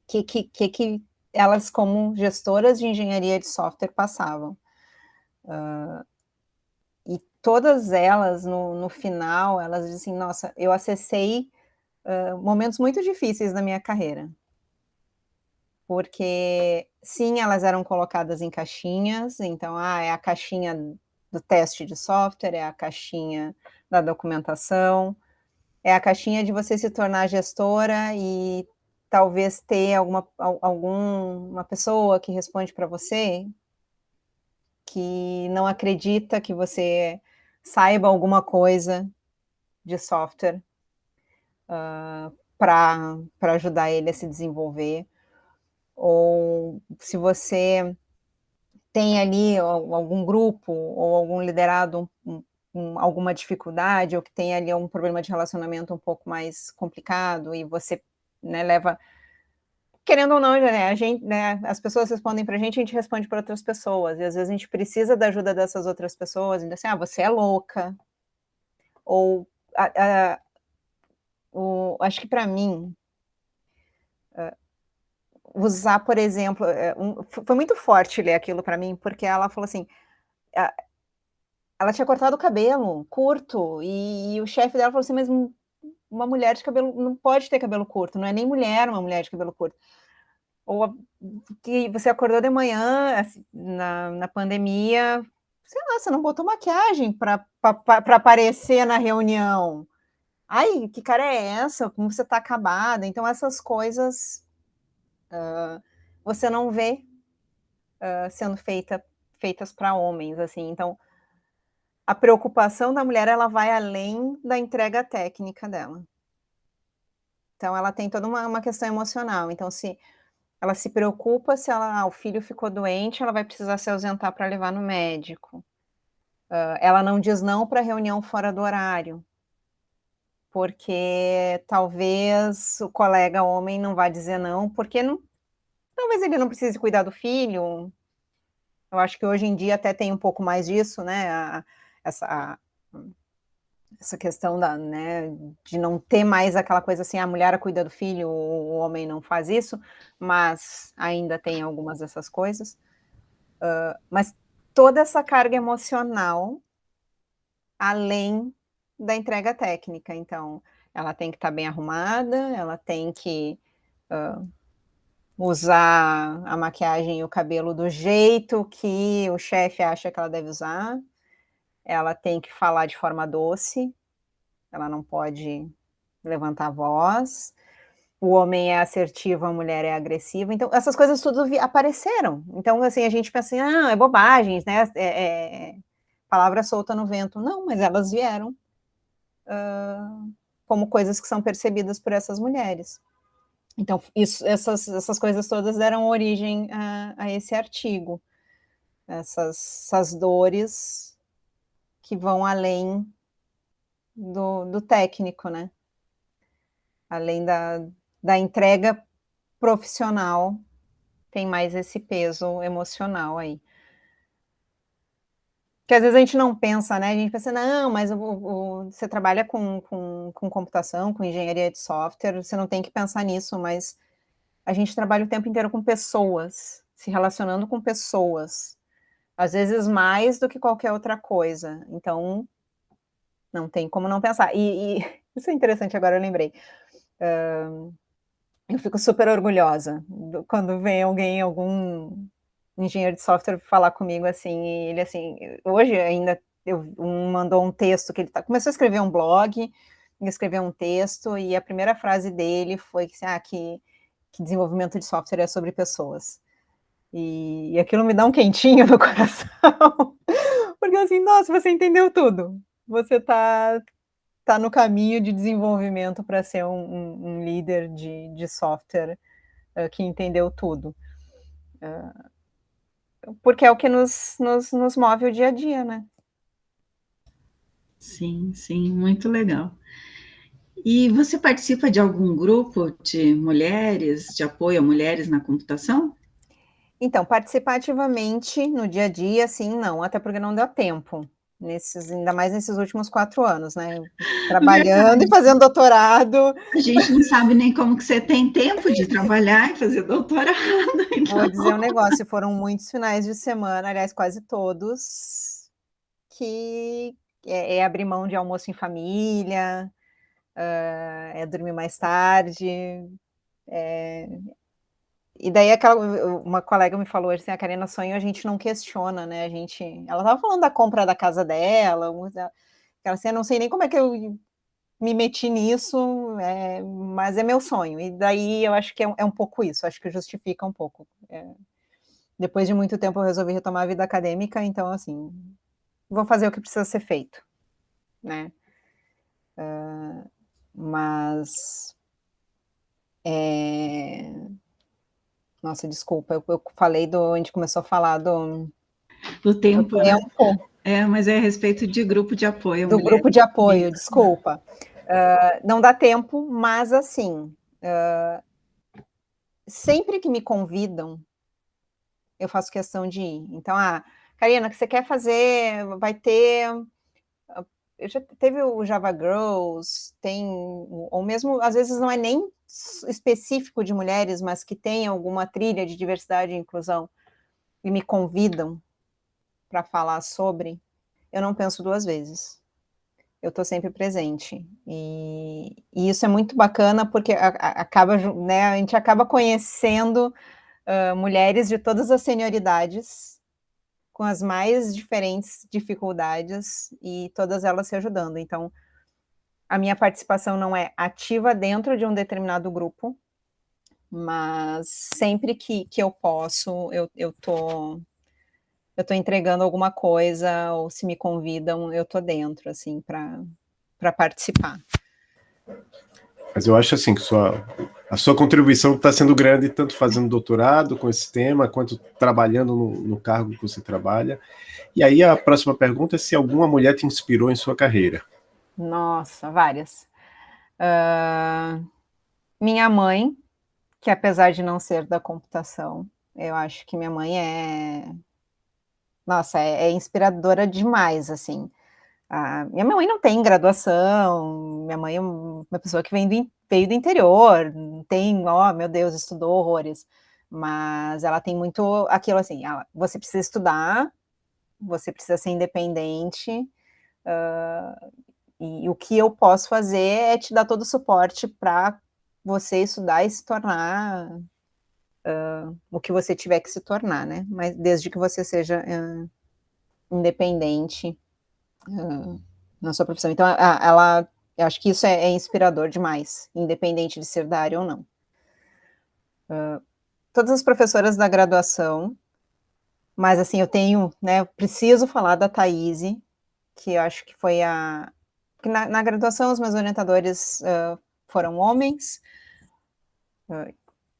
que elas, como gestoras de engenharia de software, passavam. E todas elas, no final, elas dizem assim, nossa, eu acessei momentos muito difíceis na minha carreira. Porque, sim, elas eram colocadas em caixinhas, então, é a caixinha do teste de software, é a caixinha da documentação, é a caixinha de você se tornar gestora e talvez ter alguma pessoa que responde para você que não acredita que você saiba alguma coisa de software para ajudar ele a se desenvolver. Ou se você tem ali algum grupo ou algum liderado alguma dificuldade, ou que tem ali um problema de relacionamento um pouco mais complicado, e você, né, leva, querendo ou não, né, a gente, né, as pessoas respondem para a gente responde para outras pessoas, e às vezes a gente precisa da ajuda dessas outras pessoas, e assim, você é louca, ou acho que para mim, usar, por exemplo, foi muito forte ler aquilo para mim, porque ela falou assim, ela tinha cortado o cabelo curto, e o chefe dela falou assim, mas uma mulher de cabelo não pode ter cabelo curto, não é nem mulher uma mulher de cabelo curto. Ou que você acordou de manhã, assim, na pandemia, sei lá, você não botou maquiagem para aparecer na reunião. Ai, que cara é essa? Como você tá acabada? Então essas coisas você não vê sendo feitas para homens, assim. Então a preocupação da mulher, ela vai além da entrega técnica dela. Então ela tem toda uma questão emocional. Então, se ela se preocupa, se o filho ficou doente, ela vai precisar se ausentar para levar no médico. Ela não diz não para reunião fora do horário, porque talvez o colega homem não vá dizer não, porque talvez ele não precise cuidar do filho. Eu acho que hoje em dia até tem um pouco mais disso, né? Essa questão né, de não ter mais aquela coisa assim, a mulher cuida do filho, o homem não faz isso, mas ainda tem algumas dessas coisas. Mas toda essa carga emocional, além da entrega técnica. Então, ela tem que estar bem arrumada, ela tem que usar a maquiagem e o cabelo do jeito que o chefe acha que ela deve usar, ela tem que falar de forma doce, ela não pode levantar a voz, o homem é assertivo, a mulher é agressiva, então essas coisas tudo apareceram. Então, assim, a gente pensa assim, é bobagem, né? Palavra solta no vento. Não, mas elas vieram como coisas que são percebidas por essas mulheres. Então, essas coisas todas deram origem a esse artigo. Essas dores que vão além do técnico, né? Além da entrega profissional, tem mais esse peso emocional aí. Que às vezes a gente não pensa, né? A gente pensa, não, mas você trabalha com computação, com engenharia de software, você não tem que pensar nisso, mas a gente trabalha o tempo inteiro com pessoas, se relacionando com pessoas, às vezes mais do que qualquer outra coisa. Então, não tem como não pensar. E isso é interessante, agora eu lembrei. Eu fico super orgulhosa quando vem algum engenheiro de software falar comigo assim, e ele assim, hoje ainda mandou um texto que ele começou a escrever um blog, escrever um texto, e a primeira frase dele foi que desenvolvimento de software é sobre pessoas. E aquilo me dá um quentinho no coração, porque assim, nossa, você entendeu tudo. Você está no caminho de desenvolvimento para ser um líder de software que entendeu tudo. Porque é o que nos move o dia a dia, né? Sim, sim, muito legal. E você participa de algum grupo de mulheres, de apoio a mulheres na computação? Então, participar ativamente no dia a dia, sim, não, até porque não dá tempo. ainda mais nesses últimos 4 anos, né? Trabalhando e fazendo doutorado. A gente não sabe nem como que você tem tempo de trabalhar e fazer doutorado. Então. Vou dizer um negócio, foram muitos finais de semana, aliás, quase todos, que é abrir mão de almoço em família, é dormir mais tarde, e daí uma colega me falou assim, a Karina, sonho a gente não questiona, né, ela estava falando da compra da casa dela, ela assim, eu não sei nem como é que eu me meti nisso, mas é meu sonho, e daí eu acho que é um pouco isso, acho que justifica um pouco. Depois de muito tempo eu resolvi retomar a vida acadêmica, então assim, vou fazer o que precisa ser feito, né, mas... Nossa, desculpa, eu falei a gente começou a falar do tempo, né? tempo. Mas é a respeito de grupo de apoio. Do grupo de apoio, desculpa. Não dá tempo, mas assim, sempre que me convidam, eu faço questão de ir. Então, Karina, o que você quer fazer? Vai ter... Já teve o Java Girls, ou mesmo, às vezes não é nem específico de mulheres, mas que tem alguma trilha de diversidade e inclusão, e me convidam para falar sobre, eu não penso 2 vezes. Eu estou sempre presente. E isso é muito bacana, porque acaba, né, a gente acaba conhecendo mulheres de todas as senioridades, com as mais diferentes dificuldades, e todas elas se ajudando. Então, a minha participação não é ativa dentro de um determinado grupo, mas sempre que eu posso, eu tô entregando alguma coisa, ou se me convidam, eu tô dentro, assim, para participar. Mas eu acho assim que a sua contribuição está sendo grande, tanto fazendo doutorado com esse tema, quanto trabalhando no cargo que você trabalha. E aí a próxima pergunta é se alguma mulher te inspirou em sua carreira. Nossa, várias. Minha mãe, que apesar de não ser da computação, eu acho que minha mãe nossa, é inspiradora demais, assim. Minha mãe não tem graduação, minha mãe é uma pessoa que veio do interior, não tem, meu Deus, estudou horrores, mas ela tem muito aquilo assim, você precisa estudar, você precisa ser independente, e o que eu posso fazer é te dar todo o suporte para você estudar e se tornar o que você tiver que se tornar, né? Mas desde que você seja independente na sua profissão. Então, eu acho que isso é inspirador demais, independente de ser da área ou não. Todas as professoras da graduação, mas assim, preciso falar da Thaíse, que eu acho que foi porque na graduação os meus orientadores foram homens,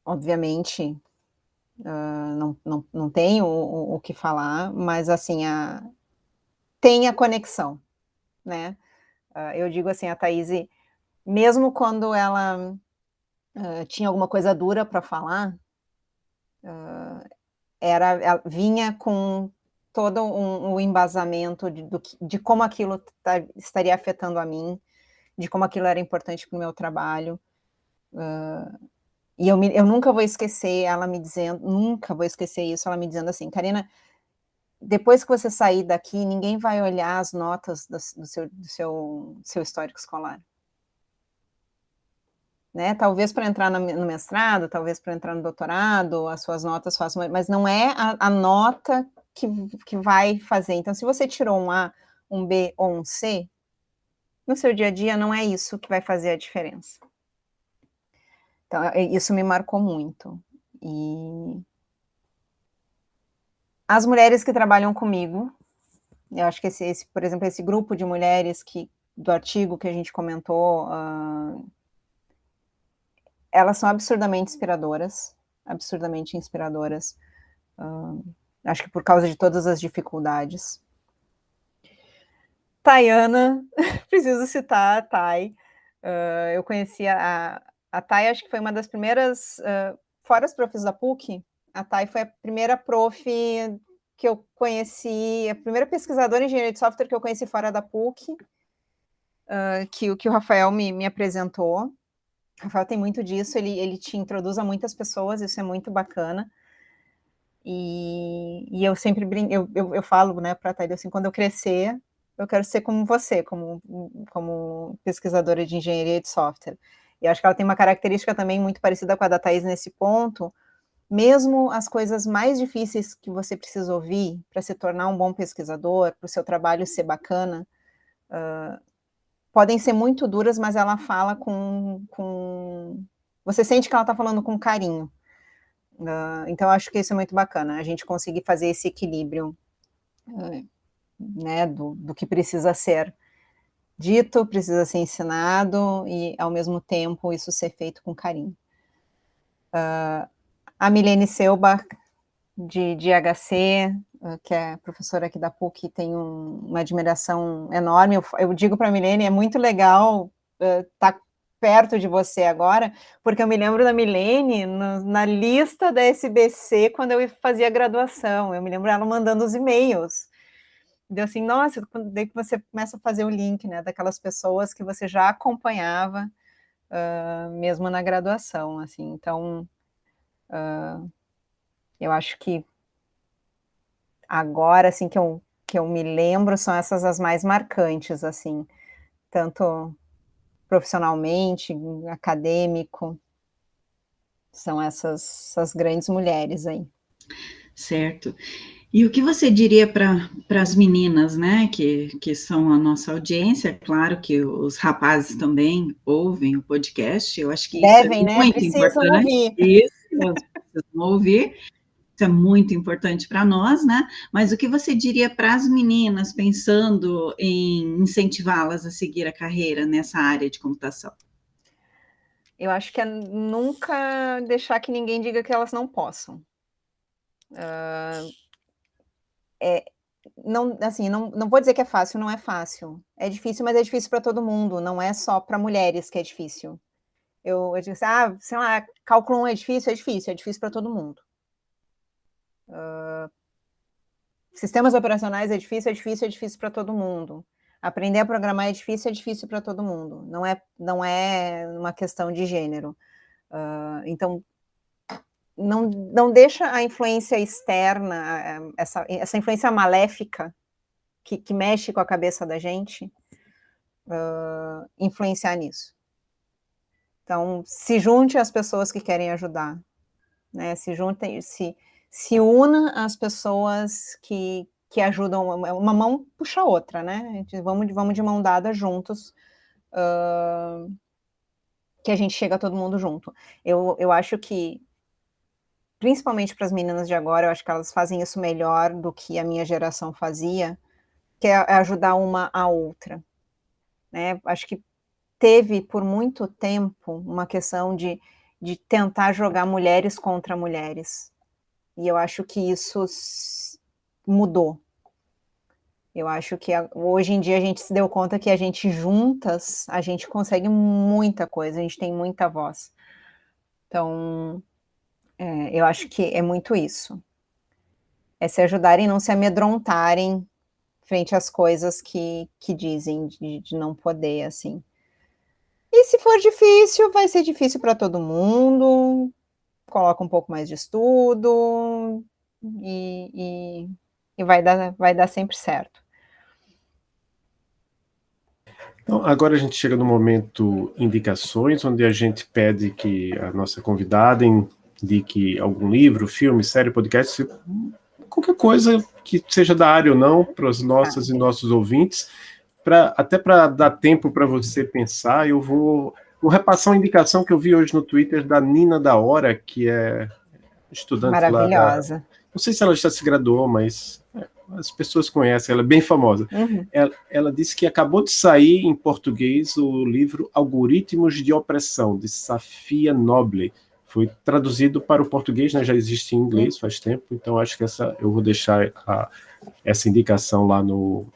obviamente, não tenho o que falar, mas assim, tem a conexão, né? Eu digo assim, a Thaíse, mesmo quando ela tinha alguma coisa dura para falar, ela vinha com todo um embasamento de como aquilo estaria afetando a mim, de como aquilo era importante para o meu trabalho. E eu nunca vou esquecer ela me dizendo, nunca vou esquecer isso, ela me dizendo assim, Karina, depois que você sair daqui, ninguém vai olhar as notas do seu histórico escolar. Né? Talvez para entrar no mestrado, talvez para entrar no doutorado, as suas notas façam, mas não é a nota que vai fazer. Então, se você tirou um A, um B ou um C, no seu dia a dia não é isso que vai fazer a diferença. Então, isso me marcou muito. E as mulheres que trabalham comigo, eu acho que por exemplo, esse grupo de mulheres do artigo que a gente comentou, elas são absurdamente inspiradoras. Acho que por causa de todas as dificuldades. Tayana, preciso citar a Thay. Eu conheci a Thay, acho que foi uma das primeiras, fora as profs da PUC, a Thay foi a primeira prof que eu conheci, a primeira pesquisadora em engenharia de software que eu conheci fora da PUC, que o Rafael me apresentou. O Rafael tem muito disso, ele te introduz a muitas pessoas, isso é muito bacana. E eu sempre eu falo, né, para a Thaída, assim, quando eu crescer, eu quero ser como você, como pesquisadora de engenharia de software. E acho que ela tem uma característica também muito parecida com a da Thaís nesse ponto. Mesmo as coisas mais difíceis que você precisa ouvir para se tornar um bom pesquisador, para o seu trabalho ser bacana, podem ser muito duras, mas ela fala com... Você sente que ela está falando com carinho. Então, acho que isso é muito bacana, a gente conseguir fazer esse equilíbrio, né, do que precisa ser dito, precisa ser ensinado, e, ao mesmo tempo, isso ser feito com carinho. A Milene Selbach, de HC, que é professora aqui da PUC, tem uma admiração enorme. Eu digo para a Milene, é muito legal estar perto de você agora, porque eu me lembro da Milene na lista da SBC quando eu fazia graduação. Eu me lembro ela mandando os e-mails. Deu assim, nossa, daí que você começa a fazer o link, né, daquelas pessoas que você já acompanhava, mesmo na graduação, assim. Então, eu acho que agora, assim, que eu me lembro, são essas as mais marcantes, assim, tanto profissionalmente, acadêmico, são essas grandes mulheres aí. Certo. E o que você diria para as meninas, né, que são a nossa audiência? Claro que os rapazes também ouvem o podcast, eu acho que devem, isso é né? muito Precisam importante. ouvir. Isso, precisam ouvir. Isso é muito importante para nós, né? Mas o que você diria para as meninas, pensando em incentivá-las a seguir a carreira nessa área de computação? Eu acho que é nunca deixar que ninguém diga que elas não possam. Não, assim, não vou dizer que é fácil, não é fácil. É difícil, mas é difícil para todo mundo, não é só para mulheres que é difícil. Eu digo assim, sei lá, cálculo 1 é difícil para todo mundo. Sistemas operacionais é difícil para todo mundo. Aprender a programar é difícil para todo mundo. Não é uma questão de gênero. Então, não deixa a influência externa, essa influência maléfica que mexe com a cabeça da gente, influenciar nisso. Então, se junte às pessoas que querem ajudar, né? Se una às pessoas que ajudam, uma mão puxa a outra, né? Vamos de mão dada juntos, que a gente chega todo mundo junto. Eu acho que, principalmente para as meninas de agora, eu acho que elas fazem isso melhor do que a minha geração fazia, que é ajudar uma a outra, né? Acho que teve, por muito tempo, uma questão de tentar jogar mulheres contra mulheres. E eu acho que isso mudou. Eu acho que hoje em dia a gente se deu conta que a gente juntas, a gente consegue muita coisa, a gente tem muita voz. Então, eu acho que é muito isso. É se ajudarem e não se amedrontarem frente às coisas que dizem de não poder, assim. E se for difícil, vai ser difícil para todo mundo, coloca um pouco mais de estudo e vai dar sempre certo. Então, agora a gente chega no momento indicações, onde a gente pede que a nossa convidada indique algum livro, filme, série, podcast, qualquer coisa que seja da área ou não, para as nossas e nossos ouvintes, até para dar tempo para você pensar. Eu vou repassar uma indicação que eu vi hoje no Twitter da Nina da Hora, que é estudante lá maravilhosa. Não sei se ela já se graduou, mas as pessoas conhecem, ela é bem famosa. Uhum. Ela disse que acabou de sair em português o livro Algoritmos de Opressão, de Safia Noble. Foi traduzido para o português, né? Já existe em inglês faz tempo, então acho que eu vou deixar essa indicação lá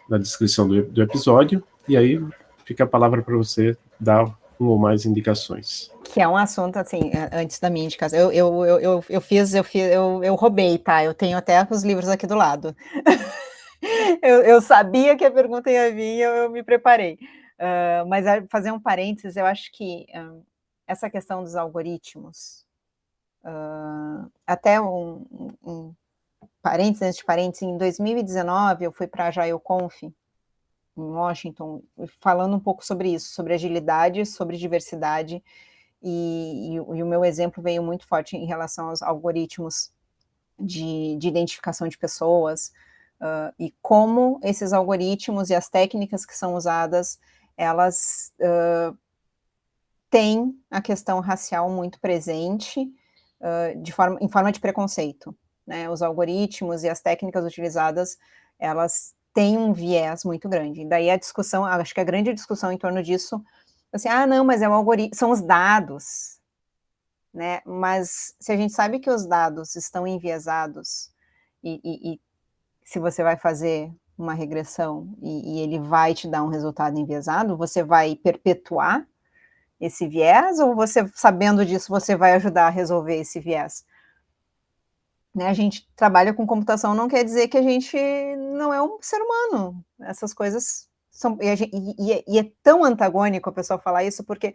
na descrição do episódio, e aí fica a palavra para você dar ou mais indicações. Que é um assunto, assim, antes da minha indicação. Eu roubei, tá? Eu tenho até os livros aqui do lado. Eu sabia que a pergunta ia vir, eu me preparei. Mas fazer um parênteses, eu acho que essa questão dos algoritmos, até um parênteses, antes de parênteses, em 2019 eu fui para a AgileConf, em Washington, falando um pouco sobre isso, sobre agilidade, sobre diversidade, e o meu exemplo veio muito forte em relação aos algoritmos de identificação de pessoas, e como esses algoritmos e as técnicas que são usadas, elas têm a questão racial muito presente, em forma de preconceito, né? Os algoritmos e as técnicas utilizadas, elas têm um viés muito grande. Daí a discussão, acho que a grande discussão em torno disso, assim, não, mas é um algoritmo, são os dados, né? Mas se a gente sabe que os dados estão enviesados e se você vai fazer uma regressão e ele vai te dar um resultado enviesado, você vai perpetuar esse viés, ou você, sabendo disso, você vai ajudar a resolver esse viés? Né, a gente trabalha com computação, não quer dizer que a gente não é um ser humano. Essas coisas são... E é tão antagônico a pessoa falar isso, porque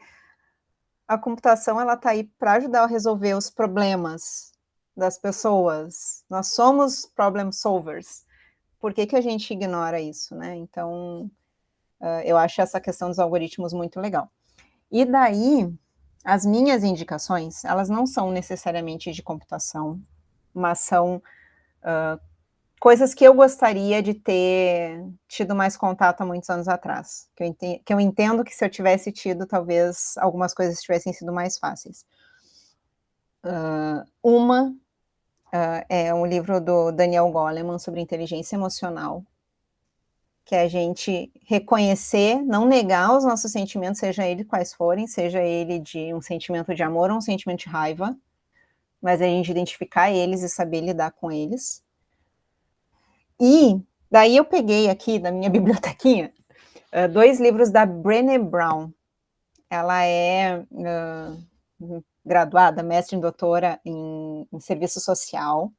a computação, ela está aí para ajudar a resolver os problemas das pessoas. Nós somos problem solvers. Por que a gente ignora isso, né? Então, eu acho essa questão dos algoritmos muito legal. E daí, as minhas indicações, elas não são necessariamente de computação, mas são coisas que eu gostaria de ter tido mais contato há muitos anos atrás, que eu entendo que se eu tivesse tido, talvez algumas coisas tivessem sido mais fáceis. É um livro do Daniel Goleman sobre inteligência emocional, que é a gente reconhecer, não negar os nossos sentimentos, seja ele quais forem, seja ele de um sentimento de amor ou um sentimento de raiva, mas a gente identificar eles e saber lidar com eles. E daí eu peguei aqui da minha bibliotequinha 2 livros da Brené Brown. Ela é graduada, mestre e doutora em serviço social,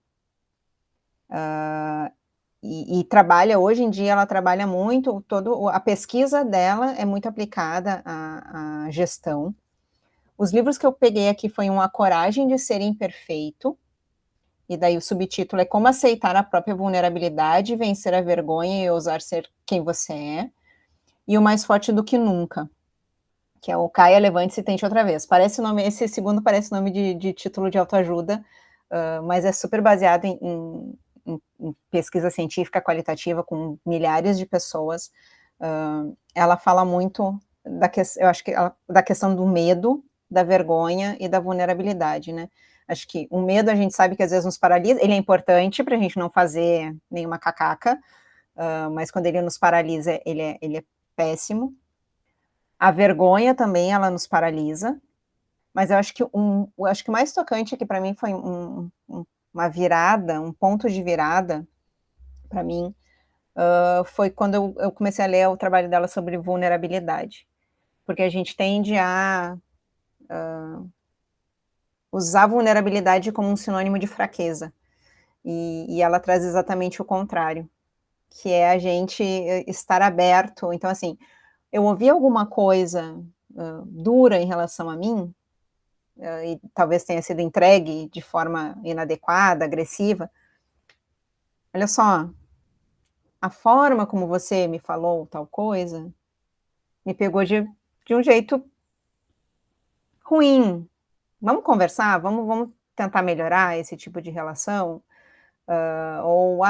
e trabalha, hoje em dia, ela trabalha muito, a pesquisa dela é muito aplicada à gestão. Os livros que eu peguei aqui foi A Coragem de Ser Imperfeito, e daí o subtítulo é Como Aceitar a Própria Vulnerabilidade, Vencer a Vergonha e Ousar Ser Quem Você É, e O Mais Forte do Que Nunca, que é o Caia, Levante-se e Tente Outra Vez. Parece nome, esse segundo parece nome de título de autoajuda, mas é super baseado em pesquisa científica qualitativa com milhares de pessoas. Ela fala muito eu acho que da questão do medo, da vergonha e da vulnerabilidade, né? Acho que o medo a gente sabe que às vezes nos paralisa, ele é importante para a gente não fazer nenhuma cacaca, mas quando ele nos paralisa, ele é péssimo. A vergonha também, ela nos paralisa, mas eu acho que o mais tocante aqui para mim foi uma virada, um ponto de virada para mim, foi quando eu comecei a ler o trabalho dela sobre vulnerabilidade, porque a gente tende a usar a vulnerabilidade como um sinônimo de fraqueza, e ela traz exatamente o contrário, que é a gente estar aberto. Então, assim, eu ouvi alguma coisa dura em relação a mim, e talvez tenha sido entregue de forma inadequada, agressiva. Olha só, a forma como você me falou tal coisa me pegou de um jeito ruim. Vamos conversar? Vamos tentar melhorar esse tipo de relação? Ou,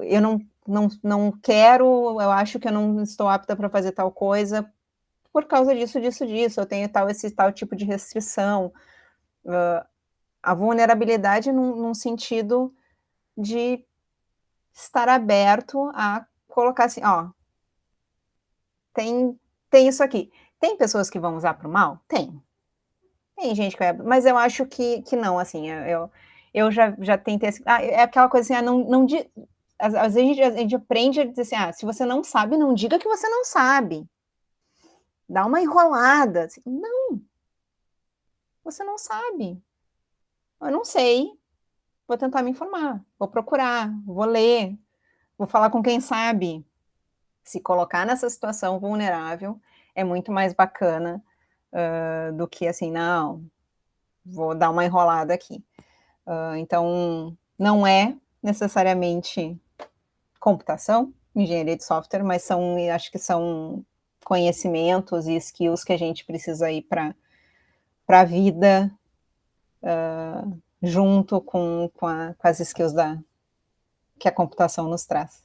eu não quero, eu acho que eu não estou apta para fazer tal coisa por causa disso, eu tenho esse tal tipo de restrição. A vulnerabilidade num sentido de estar aberto a colocar assim, tem isso aqui. Tem pessoas que vão usar para o mal? Tem. Tem gente que vai, mas eu acho que não, assim, eu já tentei, assim, é aquela coisa assim, às vezes a gente aprende a dizer assim, se você não sabe, não diga que você não sabe. dá uma enrolada. Assim, não, você não sabe. Eu não sei, vou tentar me informar, vou procurar, vou ler, vou falar com quem sabe. Se colocar nessa situação vulnerável é muito mais bacana do que assim, não, vou dar uma enrolada aqui. Então, não é necessariamente computação, engenharia de software, mas acho que são conhecimentos e skills que a gente precisa ir para a vida, junto com as skills que a computação nos traz.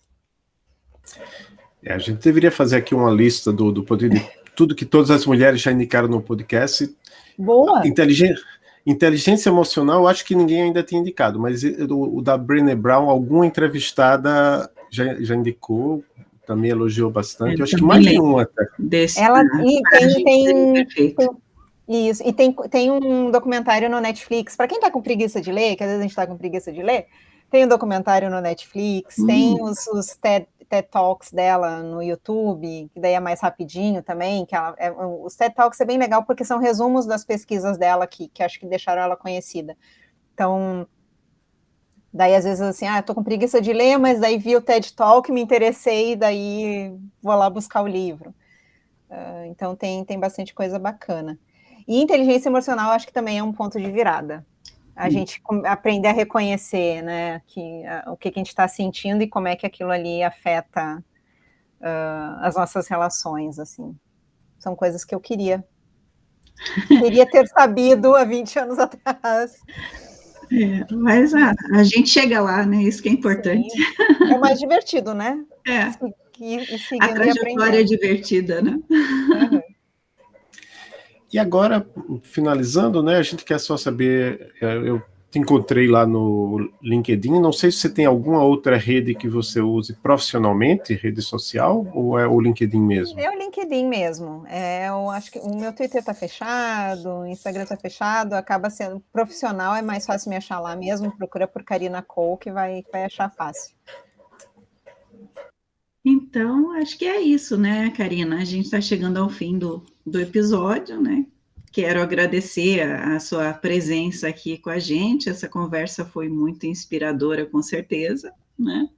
A gente deveria fazer aqui uma lista do poder de tudo que todas as mulheres já indicaram no podcast. Boa! Inteligência emocional, eu acho que ninguém ainda tinha indicado, mas o da Brené Brown, alguma entrevistada já indicou, também elogiou bastante. Eu acho que mais de uma até. Ela isso, e tem um documentário no Netflix, para quem está com preguiça de ler, que às vezes a gente está com preguiça de ler, tem um documentário no Netflix, tem os TED Talks dela no YouTube, que daí é mais rapidinho também, os TED Talks é bem legal porque são resumos das pesquisas dela que acho que deixaram ela conhecida. Então, daí às vezes assim, tô com preguiça de ler, mas daí vi o TED Talk, me interessei, daí vou lá buscar o livro. Então tem bastante coisa bacana. E inteligência emocional acho que também é um ponto de virada. A gente aprender a reconhecer, né, o que a gente está sentindo e como é que aquilo ali afeta as nossas relações, assim. São coisas que eu queria ter sabido há 20 anos atrás. Mas a gente chega lá, né? Isso que é importante. Sim. É mais divertido, né? A trajetória é divertida, né? Uhum. E agora, finalizando, né, a gente quer só saber, eu te encontrei lá no LinkedIn, não sei se você tem alguma outra rede que você use profissionalmente, rede social, ou é o LinkedIn mesmo? É o LinkedIn mesmo. Eu acho que o meu Twitter está fechado, o Instagram está fechado, acaba sendo profissional, é mais fácil me achar lá mesmo, procura por Karina Cole, que vai achar fácil. Então, acho que é isso, né, Karina? A gente está chegando ao fim do episódio, né? Quero agradecer a sua presença aqui com a gente. Essa conversa foi muito inspiradora, com certeza, né?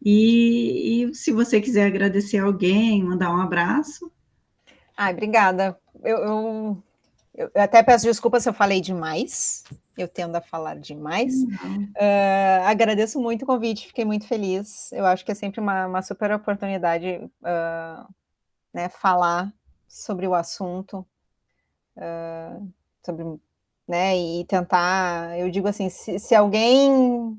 E se você quiser agradecer alguém, mandar um abraço. Obrigada. Eu até peço desculpas se eu falei demais. Eu tendo a falar demais. Agradeço muito o convite, fiquei muito feliz. Eu acho que é sempre uma super oportunidade, né, falar sobre o assunto, sobre, né, e tentar. Eu digo assim, se alguém.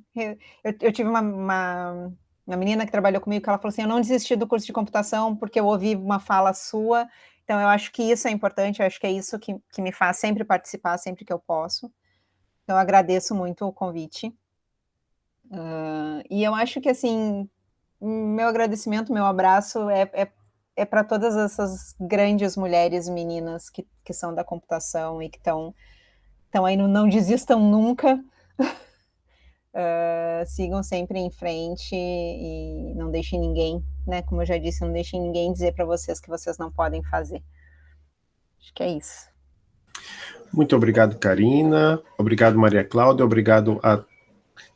Eu tive uma menina que trabalhou comigo que ela falou assim: eu não desisti do curso de computação porque eu ouvi uma fala sua. Então, eu acho que isso é importante, eu acho que é isso que me faz sempre participar, sempre que eu posso. Então, eu agradeço muito o convite. E eu acho que, assim, meu agradecimento, meu abraço é para todas essas grandes mulheres e meninas que são da computação e que estão aí no Não Desistam Nunca. Sigam sempre em frente e não deixem ninguém, né? Como eu já disse, não deixem ninguém dizer para vocês que vocês não podem fazer. Acho que é isso. Muito obrigado, Karina. Obrigado, Maria Cláudia. Obrigado a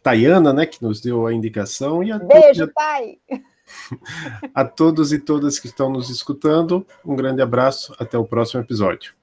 Tayana, né, que nos deu a indicação. E Beijo, Thay! A todos e todas que estão nos escutando, um grande abraço. Até o próximo episódio.